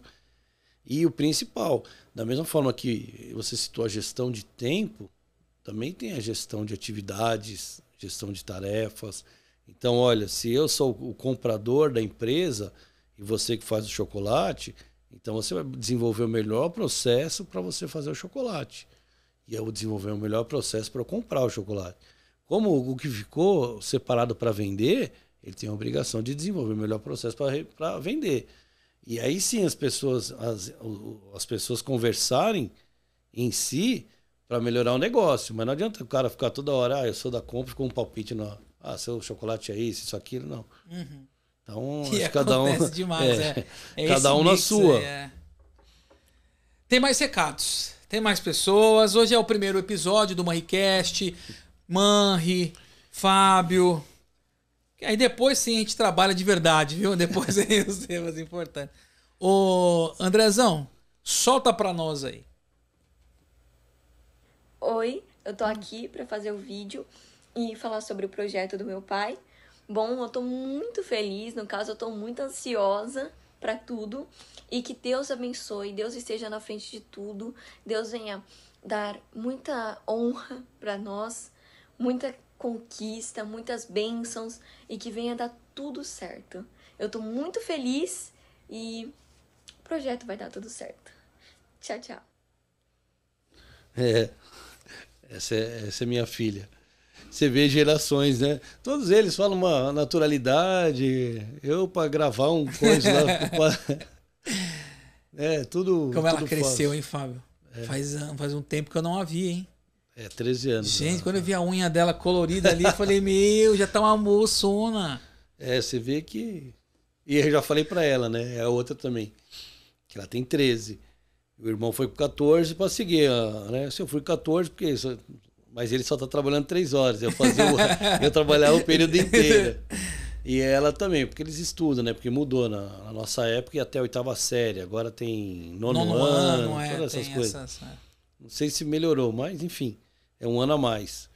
E o principal, da mesma forma que você citou a gestão de tempo, também tem a gestão de atividades, gestão de tarefas. Então, olha, se eu sou o comprador da empresa e você que faz o chocolate, então você vai desenvolver o melhor processo para você fazer o chocolate. E eu vou desenvolver o melhor processo para comprar o chocolate. Como o que ficou separado para vender, ele tem a obrigação de desenvolver o melhor processo para vender. E aí sim as pessoas conversarem em si para melhorar o negócio. Mas não adianta o cara ficar toda hora, eu sou da compra, ficou um palpite, seu chocolate é isso aquilo, não. Uhum. Então, que acho cada um demais, cada um na sua. Tem mais recados, tem mais pessoas. Hoje é o primeiro episódio do ManriCast. Manri, Fábio. Aí depois sim a gente trabalha de verdade, viu? Depois aí os temas importantes. Ô, Andrezão, solta pra nós aí. Oi, eu tô aqui para fazer o vídeo e falar sobre o projeto do meu pai. Bom, eu tô muito feliz, no caso eu tô muito ansiosa para tudo e que Deus abençoe, Deus esteja na frente de tudo, Deus venha dar muita honra para nós, muita conquista, muitas bênçãos e que venha dar tudo certo. Eu tô muito feliz e o projeto vai dar tudo certo. Tchau, tchau. Essa é minha filha. Você vê gerações, né? Todos eles falam uma naturalidade. Eu, para gravar um coisa lá... tudo... Como ela tudo cresceu, hein, Fábio? Faz um tempo que eu não a vi, hein? 13 anos. Gente, quando eu vi a unha dela colorida ali, eu falei, já tá uma moçona. Você vê que... E eu já falei para ela, né? É a outra também. Que ela tem 13. O irmão foi com 14 para seguir, né? Se eu fui 14, porque isso... Mas ele só tá trabalhando 3 horas. Eu trabalhava o período inteiro. E ela também, porque eles estudam, né? Porque mudou na nossa época e até a 8ª série. Agora tem nono ano, todas essas coisas. Não sei se melhorou, mas enfim, é um ano a mais.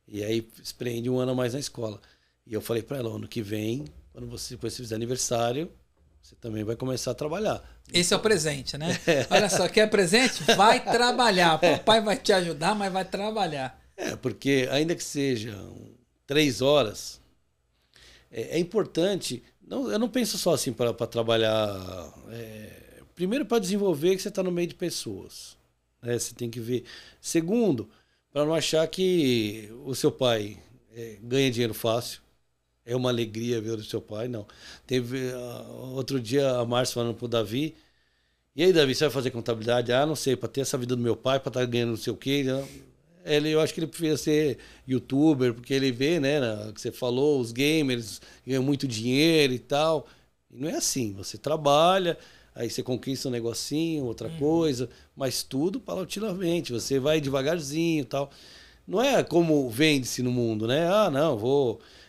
E aí se prende um ano a mais na escola. E eu falei para ela, ano que vem Quando você depois fizer aniversário, você também vai começar a trabalhar. Esse é o presente, né? Olha só, quer presente? Vai trabalhar. Papai vai te ajudar, mas vai trabalhar. Porque ainda que sejam 3 horas, é importante. Eu não penso só assim para trabalhar. Primeiro, para desenvolver que você está no meio de pessoas. Né? Você tem que ver. Segundo, para não achar que o seu pai ganha dinheiro fácil. É uma alegria ver o seu pai, não. Teve outro dia a Márcia falando pro Davi. E aí, Davi, você vai fazer contabilidade? Ah, não sei, para ter essa vida do meu pai, para estar ganhando não sei o quê. Eu acho que ele preferia ser youtuber, porque ele vê, né, que você falou, os gamers ganham muito dinheiro e tal. E não é assim. Você trabalha, aí você conquista um negocinho, outra coisa, mas tudo paulatinamente. Você vai devagarzinho e tal. Não é como vende-se no mundo, né? Ah, não,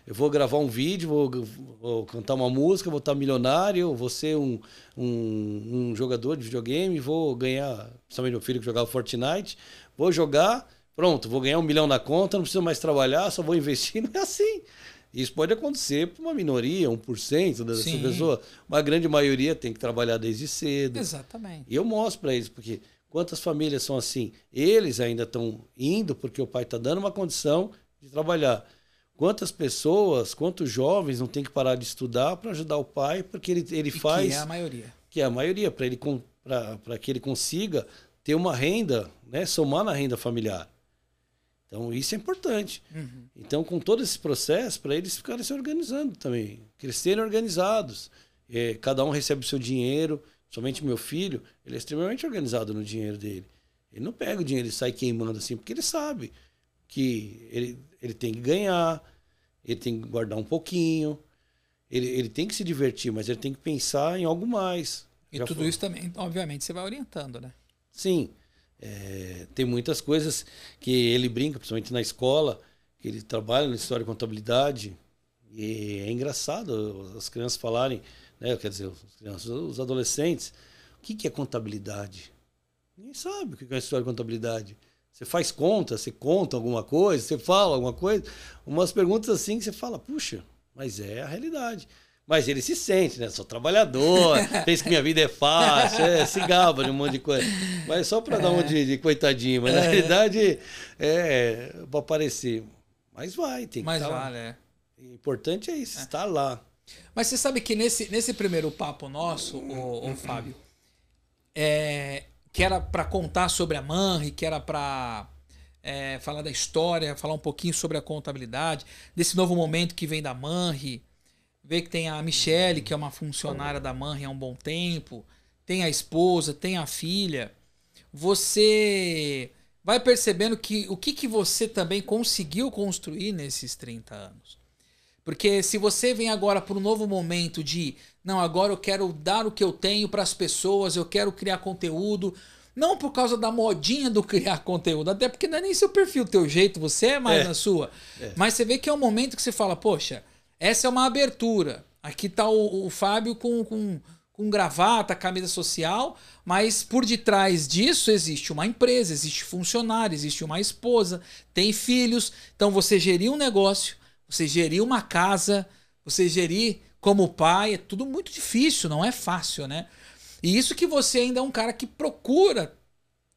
eu vou gravar um vídeo, vou cantar uma música, vou estar milionário, vou ser um jogador de videogame, vou ganhar, principalmente meu filho que jogava Fortnite, vou jogar, pronto, vou ganhar 1 milhão na conta, não preciso mais trabalhar, só vou investir. Não é assim. Isso pode acontecer para uma minoria, 1% dessa pessoa. Uma grande maioria tem que trabalhar desde cedo. Exatamente. E eu mostro para eles, porque quantas famílias são assim? Eles ainda estão indo porque o pai está dando uma condição de trabalhar. Quantas pessoas, quantos jovens não tem que parar de estudar para ajudar o pai, porque ele faz... Que é a maioria. Que é a maioria, para que ele consiga ter uma renda, né, somar na renda familiar. Então, isso é importante. Então, com todo esse processo, para eles ficarem se organizando também, crescerem organizados. Cada um recebe o seu dinheiro, somente meu filho, ele é extremamente organizado no dinheiro dele. Ele não pega o dinheiro e sai queimando assim, porque ele sabe que ele tem que ganhar, ele tem que guardar um pouquinho, ele tem que se divertir, mas ele tem que pensar em algo mais. E tudo isso também, obviamente, você vai orientando, né? Sim. Tem muitas coisas que ele brinca, principalmente na escola, que ele trabalha na história e contabilidade, e é engraçado as crianças falarem, né, quer dizer, os adolescentes, o que é contabilidade? Ninguém sabe o que é história e contabilidade. Você faz conta, você conta alguma coisa, você fala alguma coisa, umas perguntas assim que você fala, puxa, mas é a realidade. Mas ele se sente, né? Sou trabalhador, pensa que minha vida é fácil, se gaba de um monte de coisa. Mas só para dar um de coitadinho, mas na realidade para aparecer. Mas tem que mas estar vale, lá. O importante é isso, estar lá. Mas você sabe que nesse primeiro papo nosso, o Fábio, que era para contar sobre a Manri, que era para falar da história, falar um pouquinho sobre a contabilidade, desse novo momento que vem da Manri, ver que tem a Michele, que é uma funcionária da Manri há um bom tempo, tem a esposa, tem a filha. Você vai percebendo que o que você também conseguiu construir nesses 30 anos. Porque se você vem agora para um novo momento de, não, agora eu quero dar o que eu tenho para as pessoas, eu quero criar conteúdo, não por causa da modinha do criar conteúdo, até porque não é nem seu perfil, teu jeito, você é mais na sua. Mas você vê que é um momento que você fala, poxa, essa é uma abertura. Aqui está o Fábio com gravata, camisa social, mas por detrás disso existe uma empresa, existe funcionário, existe uma esposa, tem filhos. Então você gerir um negócio, você gerir uma casa, você gerir como pai, é tudo muito difícil, não é fácil, né? E isso que você ainda é um cara que procura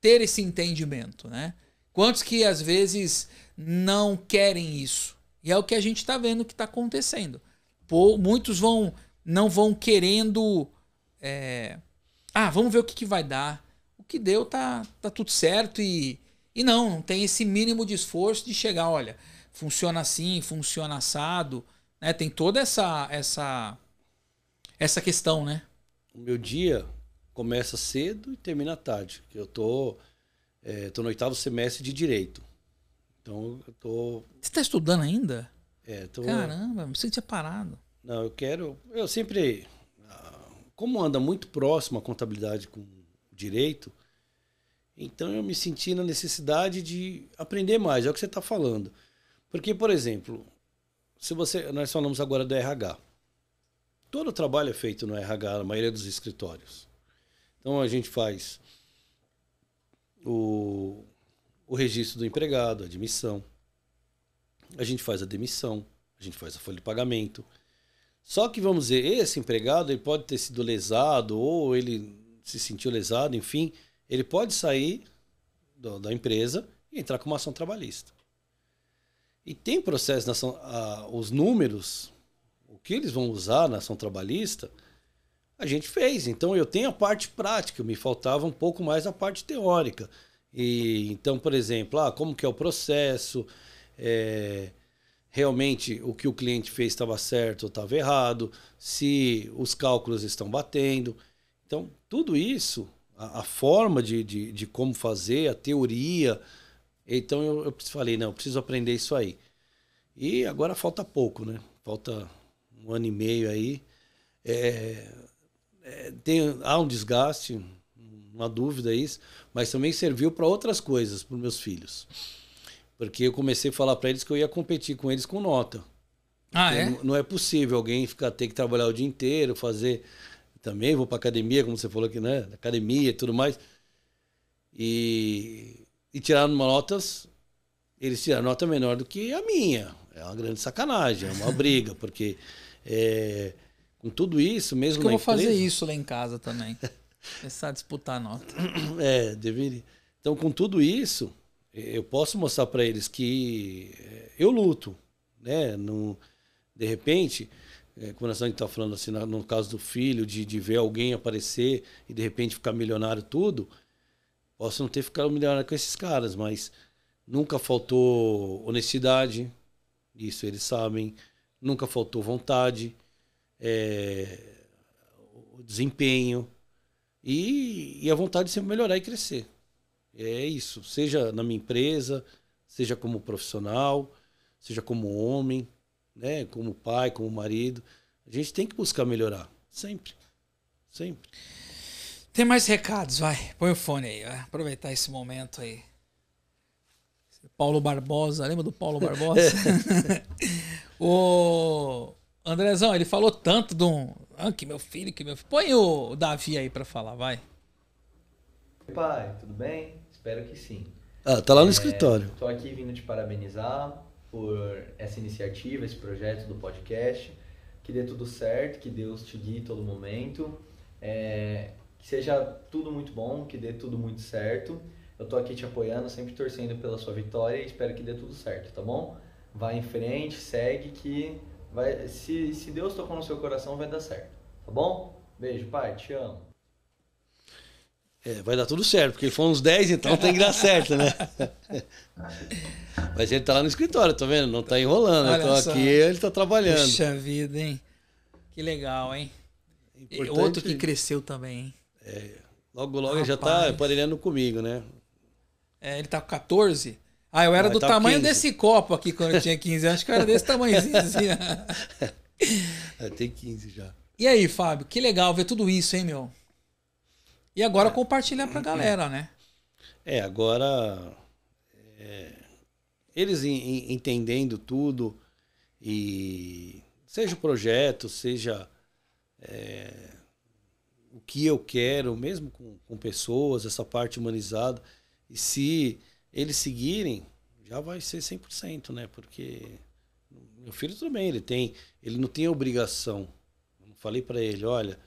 ter esse entendimento, né? Quantos que às vezes não querem isso? E é o que a gente está vendo que está acontecendo. Muitos não vão querendo... vamos ver o que vai dar. O que deu tá tudo certo e não tem esse mínimo de esforço de chegar, olha, funciona assim, funciona assado, né? Tem toda essa questão, né? O meu dia começa cedo e termina tarde. Eu tô no 8º semestre de Direito. Então, eu tô... Você está estudando ainda? Tô... Caramba, você tinha parado. Não, eu sempre... Como anda muito próximo a contabilidade com o direito, então eu me senti na necessidade de aprender mais, é o que você está falando. Porque, por exemplo, nós falamos agora do RH. Todo o trabalho é feito no RH, na maioria dos escritórios. Então, a gente faz o registro do empregado, a admissão. A gente faz a demissão, a gente faz a folha de pagamento. Só que, vamos dizer, esse empregado ele pode ter sido lesado ou ele se sentiu lesado, enfim, ele pode sair da empresa e entrar com uma ação trabalhista. E tem processo na ação, os números, o que eles vão usar na ação trabalhista, a gente fez. Então, eu tenho a parte prática, me faltava um pouco mais a parte teórica. E, então, por exemplo, como que é o processo, realmente o que o cliente fez estava certo ou estava errado, se os cálculos estão batendo. Então, tudo isso, a forma de como fazer, a teoria. Então, eu falei, não, eu preciso aprender isso aí. E agora falta pouco, né? Falta 1 ano e meio aí. Há um desgaste, uma dúvida isso, mas também serviu para outras coisas, para os meus filhos. Porque eu comecei a falar para eles que eu ia competir com eles com nota. Não é possível alguém ter que trabalhar o dia inteiro, fazer... Também vou para academia, como você falou aqui, né? Academia e tudo mais. E tiraram notas... Eles tiraram nota menor do que a minha. É uma grande sacanagem, é uma briga, porque com tudo isso, mesmo acho que eu vou fazer isso lá em casa também. Começar a disputar a nota. Deveria. Então, com tudo isso, eu posso mostrar para eles que eu luto, né? De repente, como a gente está falando assim, no caso do filho, de ver alguém aparecer e de repente ficar milionário tudo, posso não ter ficado milionário com esses caras, mas nunca faltou honestidade, isso eles sabem, nunca faltou vontade, o desempenho e a vontade de sempre melhorar e crescer. É isso, seja na minha empresa, seja como profissional, seja como homem, né, como pai, como marido. A gente tem que buscar melhorar, sempre, sempre. Tem mais recados, vai. Põe o fone aí, vai aproveitar esse momento aí. Paulo Barbosa, lembra do Paulo Barbosa? O Andrezão, ele falou tanto de um... que meu filho. Põe o Davi aí pra falar, vai. Oi, pai, tudo bem? Espero que sim. Tá lá no escritório. Tô aqui vindo te parabenizar por essa iniciativa, esse projeto do podcast. Que dê tudo certo, que Deus te guie todo momento. Que seja tudo muito bom, que dê tudo muito certo. Eu tô aqui te apoiando, sempre torcendo pela sua vitória e espero que dê tudo certo, tá bom? Vai em frente, segue que vai, se Deus tocou no seu coração, vai dar certo, tá bom? Beijo, pai, te amo. Vai dar tudo certo, porque foram uns 10, então tem que dar certo, né? Mas ele tá lá no escritório, tá vendo? Não tá enrolando. Olha então só. Aqui ele tá trabalhando. Puxa vida, hein? Que legal, hein? E outro que cresceu também, hein? Logo ele já tá aparelhando comigo, né? Ele tá com 14. Eu era do tamanho 15. Desse copo aqui quando eu tinha 15 anos. Acho que eu era desse tamanhozinho assim. Tem 15 já. E aí, Fábio? Que legal ver tudo isso, hein, meu? E agora compartilhar pra galera, né? Agora... eles entendendo tudo e... Seja o projeto, seja... o que eu quero, mesmo com pessoas, essa parte humanizada. E se eles seguirem, já vai ser 100%, né? Porque meu filho tudo bem, ele não tem obrigação. Eu falei para ele, olha,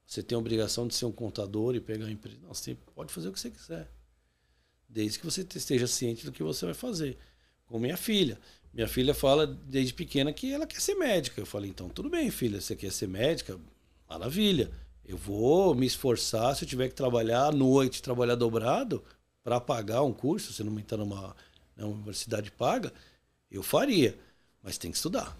você tem a obrigação de ser um contador e pegar uma empresa. Não, você pode fazer o que você quiser. Desde que você esteja ciente do que você vai fazer. Com minha filha. Minha filha fala desde pequena que ela quer ser médica. Eu falei, então tudo bem, filha, você quer ser médica? Maravilha. Eu vou me esforçar, se eu tiver que trabalhar à noite, trabalhar dobrado, para pagar um curso, se não me entrar numa universidade paga, eu faria. Mas tem que estudar.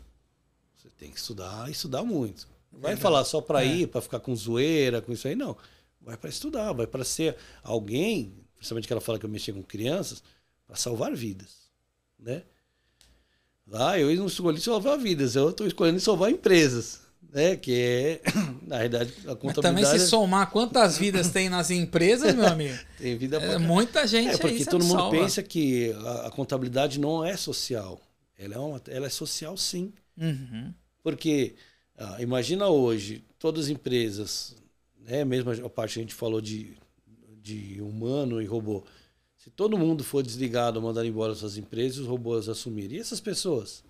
Você tem que estudar e estudar muito. Não vai falar só para ir, para ficar com zoeira, com isso aí, não. Vai para estudar, vai para ser alguém, principalmente que ela fala que eu mexia com crianças, para salvar vidas, né? Lá eu não escolhi salvar vidas, eu estou escolhendo salvar empresas, né? Que é, na realidade, a contabilidade... Mas também se somar quantas vidas tem nas empresas, meu amigo? Tem vida pra muita gente porque aí todo mundo salva. pensa que a contabilidade não é social. Ela é social, sim. Uhum. Porque, imagina hoje, todas as empresas, né, mesmo a parte que a gente falou de humano e robô, se todo mundo for desligado ou mandar embora suas empresas, os robôs assumirem. E essas pessoas?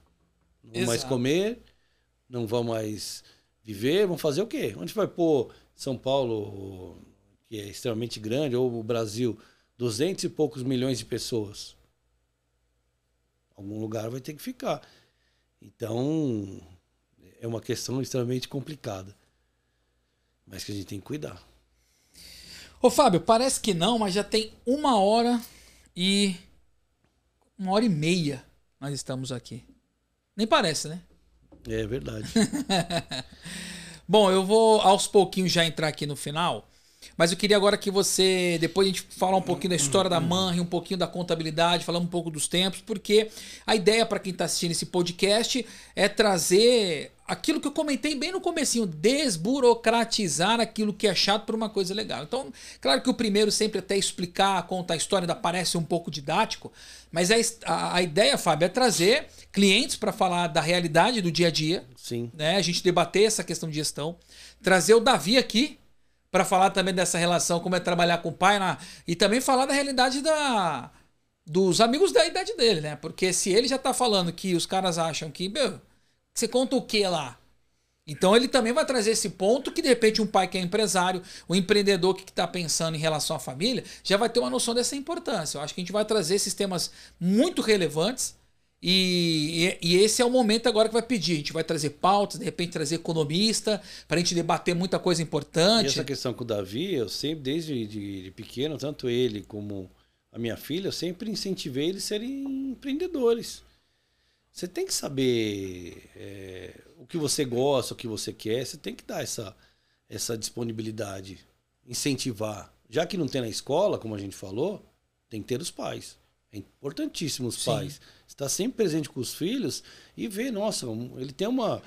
Não vão mais comer, não vão mais viver, vão fazer o quê? Onde vai pôr São Paulo, que é extremamente grande, ou o Brasil, 200 e poucos milhões de pessoas? Algum lugar vai ter que ficar. Então, é uma questão extremamente complicada. Mas que a gente tem que cuidar. Ô Fábio, parece que não, mas já tem 1h30 nós estamos aqui. Nem parece, né? É verdade. Bom, eu vou aos pouquinhos já entrar aqui no final, mas eu queria agora que você, depois a gente falar um pouquinho da história da Manri, um pouquinho da contabilidade, falar um pouco dos tempos, porque a ideia para quem está assistindo esse podcast é trazer aquilo que eu comentei bem no comecinho, desburocratizar aquilo que é chato por uma coisa legal. Então, claro que o primeiro sempre até explicar, contar a história, parece um pouco didático, mas a ideia, Fábio, é trazer clientes para falar da realidade do dia a dia. Sim. Né? A gente debater essa questão de gestão, trazer o Davi aqui para falar também dessa relação, como é trabalhar com o pai, e também falar da realidade dos amigos da idade dele, né? Porque se ele já tá falando que os caras acham que, você conta o que lá? Então ele também vai trazer esse ponto que de repente um pai que é empresário, um empreendedor que está pensando em relação à família, já vai ter uma noção dessa importância. Eu acho que a gente vai trazer esses temas muito relevantes e esse é o momento agora que vai pedir. A gente vai trazer pautas, de repente trazer economista, para a gente debater muita coisa importante. E essa questão com o Davi, eu sempre, desde de pequeno, tanto ele como a minha filha, eu sempre incentivei eles a serem empreendedores. Você tem que saber o que você gosta, o que você quer, você tem que dar essa disponibilidade, incentivar. Já que não tem na escola, como a gente falou, tem que ter os pais. É importantíssimo os pais. Estar sempre presente com os filhos e ver, nossa, ele tem uma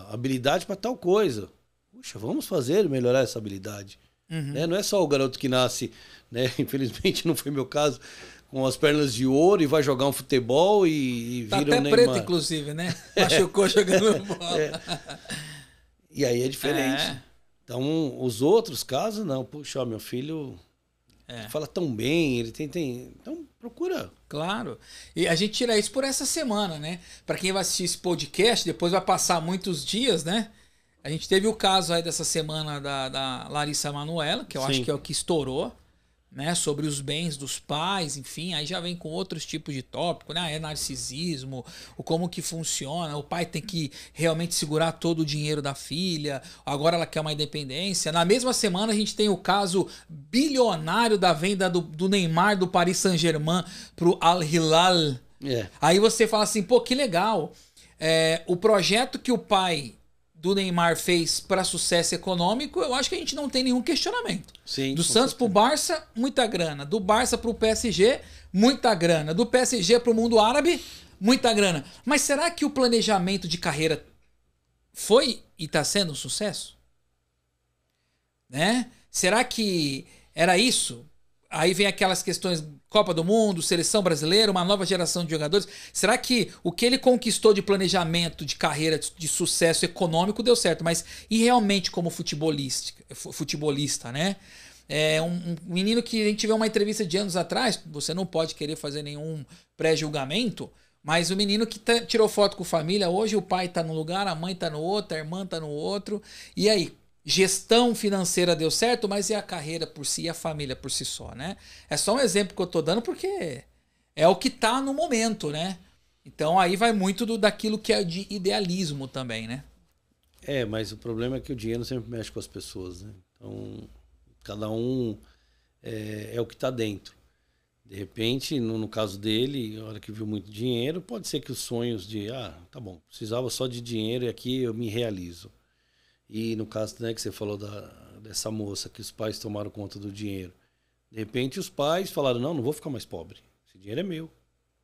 habilidade para tal coisa. Puxa, vamos fazer melhorar essa habilidade. Né? Não é só o garoto que nasce, né? Infelizmente não foi meu caso, com as pernas de ouro e vai jogar um futebol e tá vira até o Neymar. preto, inclusive, né? Machucou jogando bola. E aí é diferente. Então, os outros casos, não. Puxa, ó, meu filho fala tão bem, ele tem... Então, procura. Claro. E a gente tira isso por essa semana, né? Para quem vai assistir esse podcast, depois vai passar muitos dias, né? A gente teve o caso aí dessa semana da Larissa Manoela, que eu acho que é o que estourou, né, sobre os bens dos pais, enfim, aí já vem com outros tipos de tópico, né, narcisismo, o como que funciona, o pai tem que realmente segurar todo o dinheiro da filha, agora ela quer uma independência. Na mesma semana a gente tem o caso bilionário da venda do Neymar do Paris Saint-Germain pro Al Hilal. Aí você fala assim, pô, que legal, o projeto que o pai do Neymar fez para sucesso econômico, eu acho que a gente não tem nenhum questionamento. Sim, do Santos pro Barça, muita grana. Do Barça pro PSG, muita grana. Do PSG pro mundo árabe, muita grana. Mas será que o planejamento de carreira foi e está sendo um sucesso? Né? Será que era isso? Aí vem aquelas questões Copa do Mundo, seleção brasileira, uma nova geração de jogadores. Será que o que ele conquistou de planejamento de carreira, de sucesso econômico deu certo? Mas e realmente como futebolista, né? Um menino que a gente vê uma entrevista de anos atrás, você não pode querer fazer nenhum pré-julgamento, mas o menino que tirou foto com a família, hoje o pai tá num lugar, a mãe tá no outro, a irmã tá no outro. E aí? Gestão financeira deu certo, mas e a carreira por si e a família por si só, né? É só um exemplo que eu tô dando porque é o que tá no momento, né? Então aí vai muito daquilo que é de idealismo também, né? Mas o problema é que o dinheiro sempre mexe com as pessoas, né? Então, cada um é o que tá dentro. De repente, no caso dele, na hora que viu muito dinheiro, pode ser que os sonhos de, tá bom, precisava só de dinheiro e aqui eu me realizo. E no caso, né, que você falou dessa moça, que os pais tomaram conta do dinheiro. De repente os pais falaram, não vou ficar mais pobre. Esse dinheiro é meu.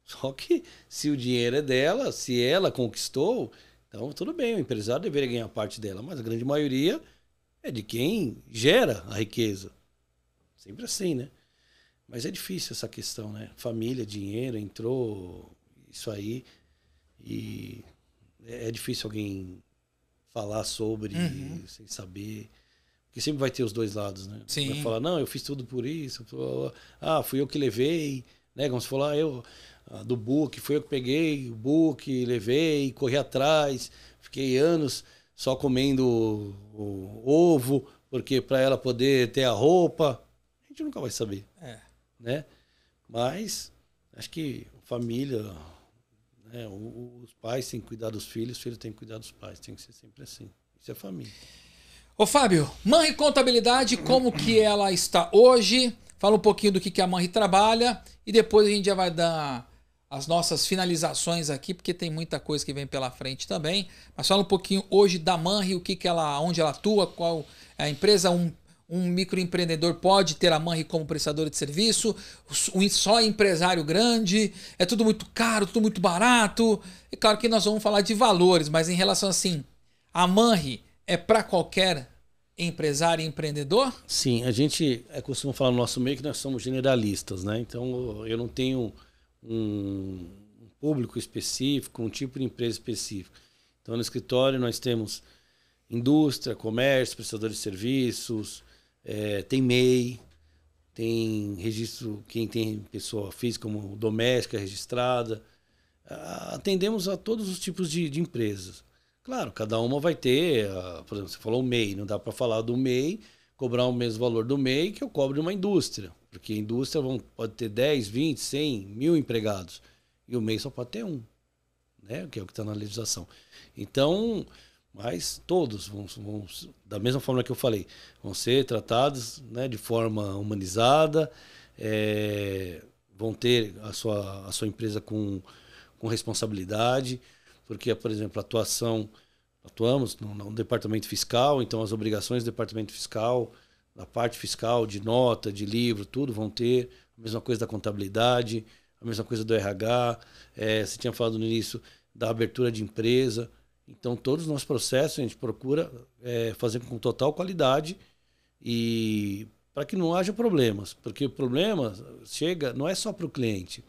Só que se o dinheiro é dela, se ela conquistou, então tudo bem, o empresário deveria ganhar parte dela. Mas a grande maioria é de quem gera a riqueza. Sempre assim, né? Mas é difícil essa questão, né? Família, dinheiro, entrou isso aí. E é difícil alguém falar sobre sem saber, porque sempre vai ter os dois lados, né? Sim. Vai falar, não, eu fiz tudo por isso, fui eu que levei, né? Como você falou, do book, foi eu que peguei o book, levei, corri atrás, fiquei anos só comendo o ovo, porque para ela poder ter a roupa, a gente nunca vai saber, né? Mas acho que família, né? Os pais têm que cuidar dos filhos, os filhos têm que cuidar dos pais, tem que ser sempre assim. Isso é família. Ô Fábio, Manri Contabilidade, como que ela está hoje? Fala um pouquinho do que a Manri trabalha e depois a gente já vai dar as nossas finalizações aqui, porque tem muita coisa que vem pela frente também. Mas fala um pouquinho hoje da Manri, onde ela atua, qual é a empresa. Um microempreendedor pode ter a Manri como prestadora de serviço, só empresário grande, é tudo muito caro, tudo muito barato. E claro que nós vamos falar de valores, mas em relação assim, a Manri é para qualquer empresário e empreendedor? Sim, a gente costuma falar no nosso meio que nós somos generalistas, né? Então eu não tenho um público específico, um tipo de empresa específica. Então no escritório nós temos indústria, comércio, prestadores de serviços, tem MEI, tem registro, quem tem pessoa física como doméstica registrada. Atendemos a todos os tipos de empresas. Claro, cada uma vai ter, por exemplo, você falou o MEI, não dá para falar do MEI, cobrar o mesmo valor do MEI que eu cobro de uma indústria. Porque a indústria pode ter 10, 20, 100, 1000 empregados. E o MEI só pode ter um, né? Que é o que está na legislação. Então, mas todos vão, da mesma forma que eu falei, vão ser tratados, né, de forma humanizada, vão ter a sua empresa com responsabilidade, porque, por exemplo, atuamos no departamento fiscal, então as obrigações do departamento fiscal, a parte fiscal de nota, de livro, tudo vão ter. A mesma coisa da contabilidade, a mesma coisa do RH. Você tinha falado no início da abertura de empresa. Então, todos os nossos processos a gente procura fazer com total qualidade e para que não haja problemas. Porque o problema chega, não é só para o cliente.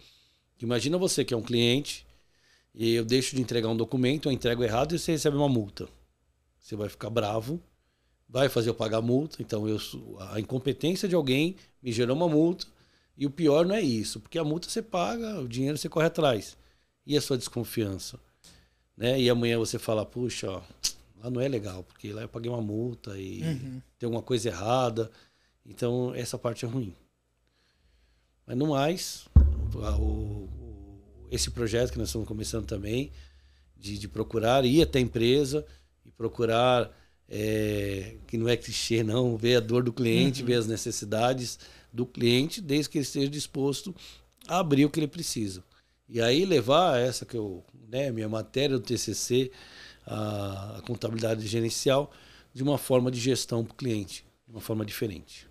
Imagina você que é um cliente e eu deixo de entregar um documento, eu entrego errado e você recebe uma multa. Você vai ficar bravo, vai fazer eu pagar a multa. Então, a incompetência de alguém me gerou uma multa. E o pior não é isso, porque a multa você paga, o dinheiro você corre atrás. E a sua desconfiança? Né? E amanhã você fala, puxa, ó, lá não é legal, porque lá eu paguei uma multa e tem alguma coisa errada. Então, essa parte é ruim. Mas, no mais, esse projeto que nós estamos começando também, de procurar ir até a empresa e procurar... que não é clichê não, ver a dor do cliente, ver as necessidades do cliente, desde que ele esteja disposto a abrir o que ele precisa. E aí levar essa minha matéria do TCC, a contabilidade gerencial, de uma forma de gestão para o cliente, de uma forma diferente.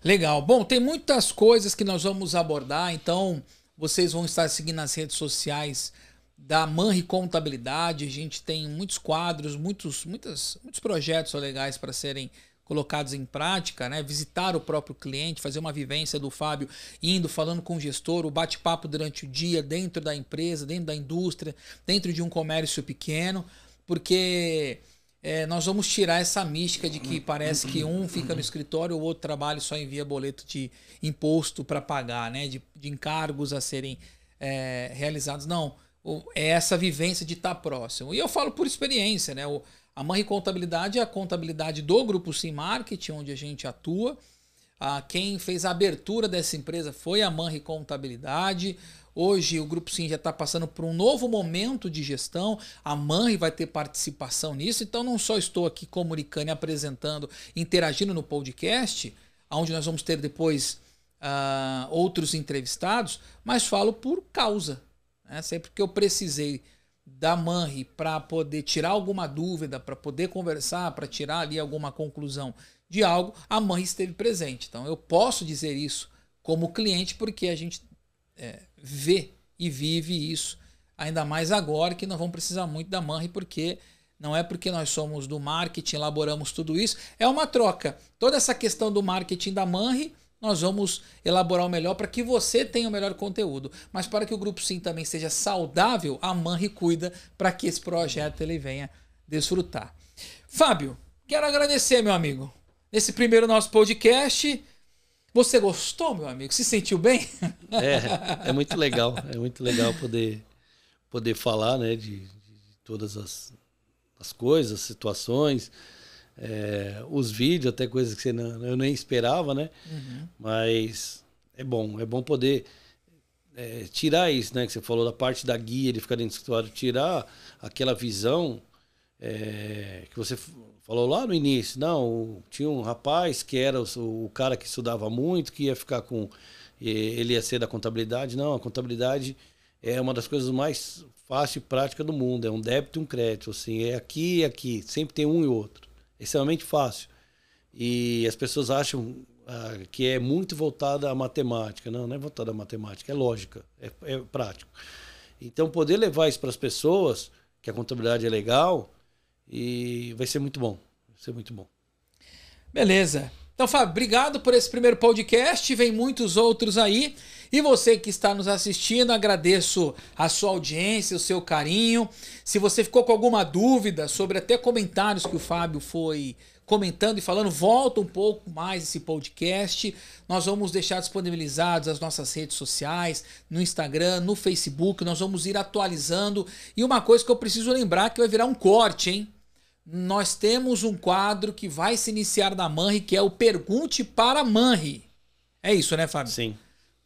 Legal. Bom, tem muitas coisas que nós vamos abordar, então vocês vão estar seguindo nas redes sociais da Manri Contabilidade. A gente tem muitos quadros, muitos projetos legais para serem colocados em prática, né? Visitar o próprio cliente, fazer uma vivência do Fábio falando com o gestor, o bate-papo durante o dia, dentro da empresa, dentro da indústria, dentro de um comércio pequeno, porque nós vamos tirar essa mística de que parece que um fica no escritório, o outro trabalha e só envia boleto de imposto para pagar, né? De encargos a serem realizados. Não. É essa vivência de estar próximo. E eu falo por experiência, né? A Manri Contabilidade é a contabilidade do Grupo Sim Marketing, onde a gente atua. Quem fez a abertura dessa empresa foi a Manri Contabilidade. Hoje o Grupo Sim já está passando por um novo momento de gestão. A Manri vai ter participação nisso. Então não só estou aqui comunicando e apresentando, interagindo no podcast, onde nós vamos ter depois outros entrevistados, mas falo por causa. Sempre que eu precisei da Manri para poder tirar alguma dúvida, para poder conversar, para tirar ali alguma conclusão de algo, a Manri esteve presente. Então eu posso dizer isso como cliente porque a gente vê e vive isso, ainda mais agora que nós vamos precisar muito da Manri, porque não é porque nós somos do marketing, elaboramos tudo isso, é uma troca. Toda essa questão do marketing da Manri, nós vamos elaborar o melhor para que você tenha o melhor conteúdo. Mas para que o Grupo Sim também seja saudável, a Manri cuida para que esse projeto ele venha desfrutar. Fábio, quero agradecer, meu amigo. Nesse primeiro nosso podcast, Você gostou, meu amigo? Se sentiu bem? É muito legal. É muito legal poder falar, né, de todas as coisas, situações, os vídeos, até coisas que eu nem esperava, né? Uhum. Mas é bom poder tirar isso, né? Que você falou da parte da guia, ele ficar dentro do escritório, tirar aquela visão que você falou lá no início. Não, tinha um rapaz que era o cara que estudava muito, que ia ficar com... Ele ia ser da contabilidade. Não, a contabilidade é uma das coisas mais fácil e prática do mundo. É um débito e um crédito. Assim, é aqui e aqui. Sempre tem um e outro. É extremamente fácil. E as pessoas acham que é muito voltada à matemática. Não é voltada à matemática, é lógica, é prático. Então, poder levar isso para as pessoas, que a contabilidade é legal, e vai ser muito bom. Vai ser muito bom. Beleza. Então, Fábio, obrigado por esse primeiro podcast. Vem muitos outros aí. E você que está nos assistindo, agradeço a sua audiência, o seu carinho. Se você ficou com alguma dúvida sobre até comentários que o Fábio foi comentando e falando, volta um pouco mais esse podcast. Nós vamos deixar disponibilizados as nossas redes sociais, no Instagram, no Facebook. Nós vamos ir atualizando. E uma coisa que eu preciso lembrar, que vai virar um corte, hein? Nós temos um quadro que vai se iniciar na Manri, que é o Pergunte para a Manri. É isso, né, Fábio? Sim.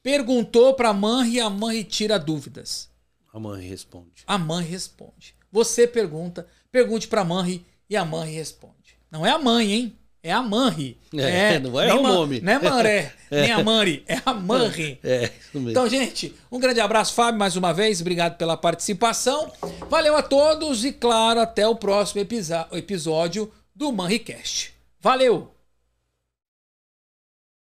Perguntou para a Manri e a Manri tira dúvidas. A Manri responde. A Manri responde. Você pergunta, pergunte para a Manri e a Manri responde. Não é a mãe, hein? É a Manri. Não é o nome. Não é Maré, nem a Manri, é a Manri. Isso mesmo. Então, gente, um grande abraço, Fábio, mais uma vez. Obrigado pela participação. Valeu a todos e, claro, até o próximo episódio do ManriCast. Valeu!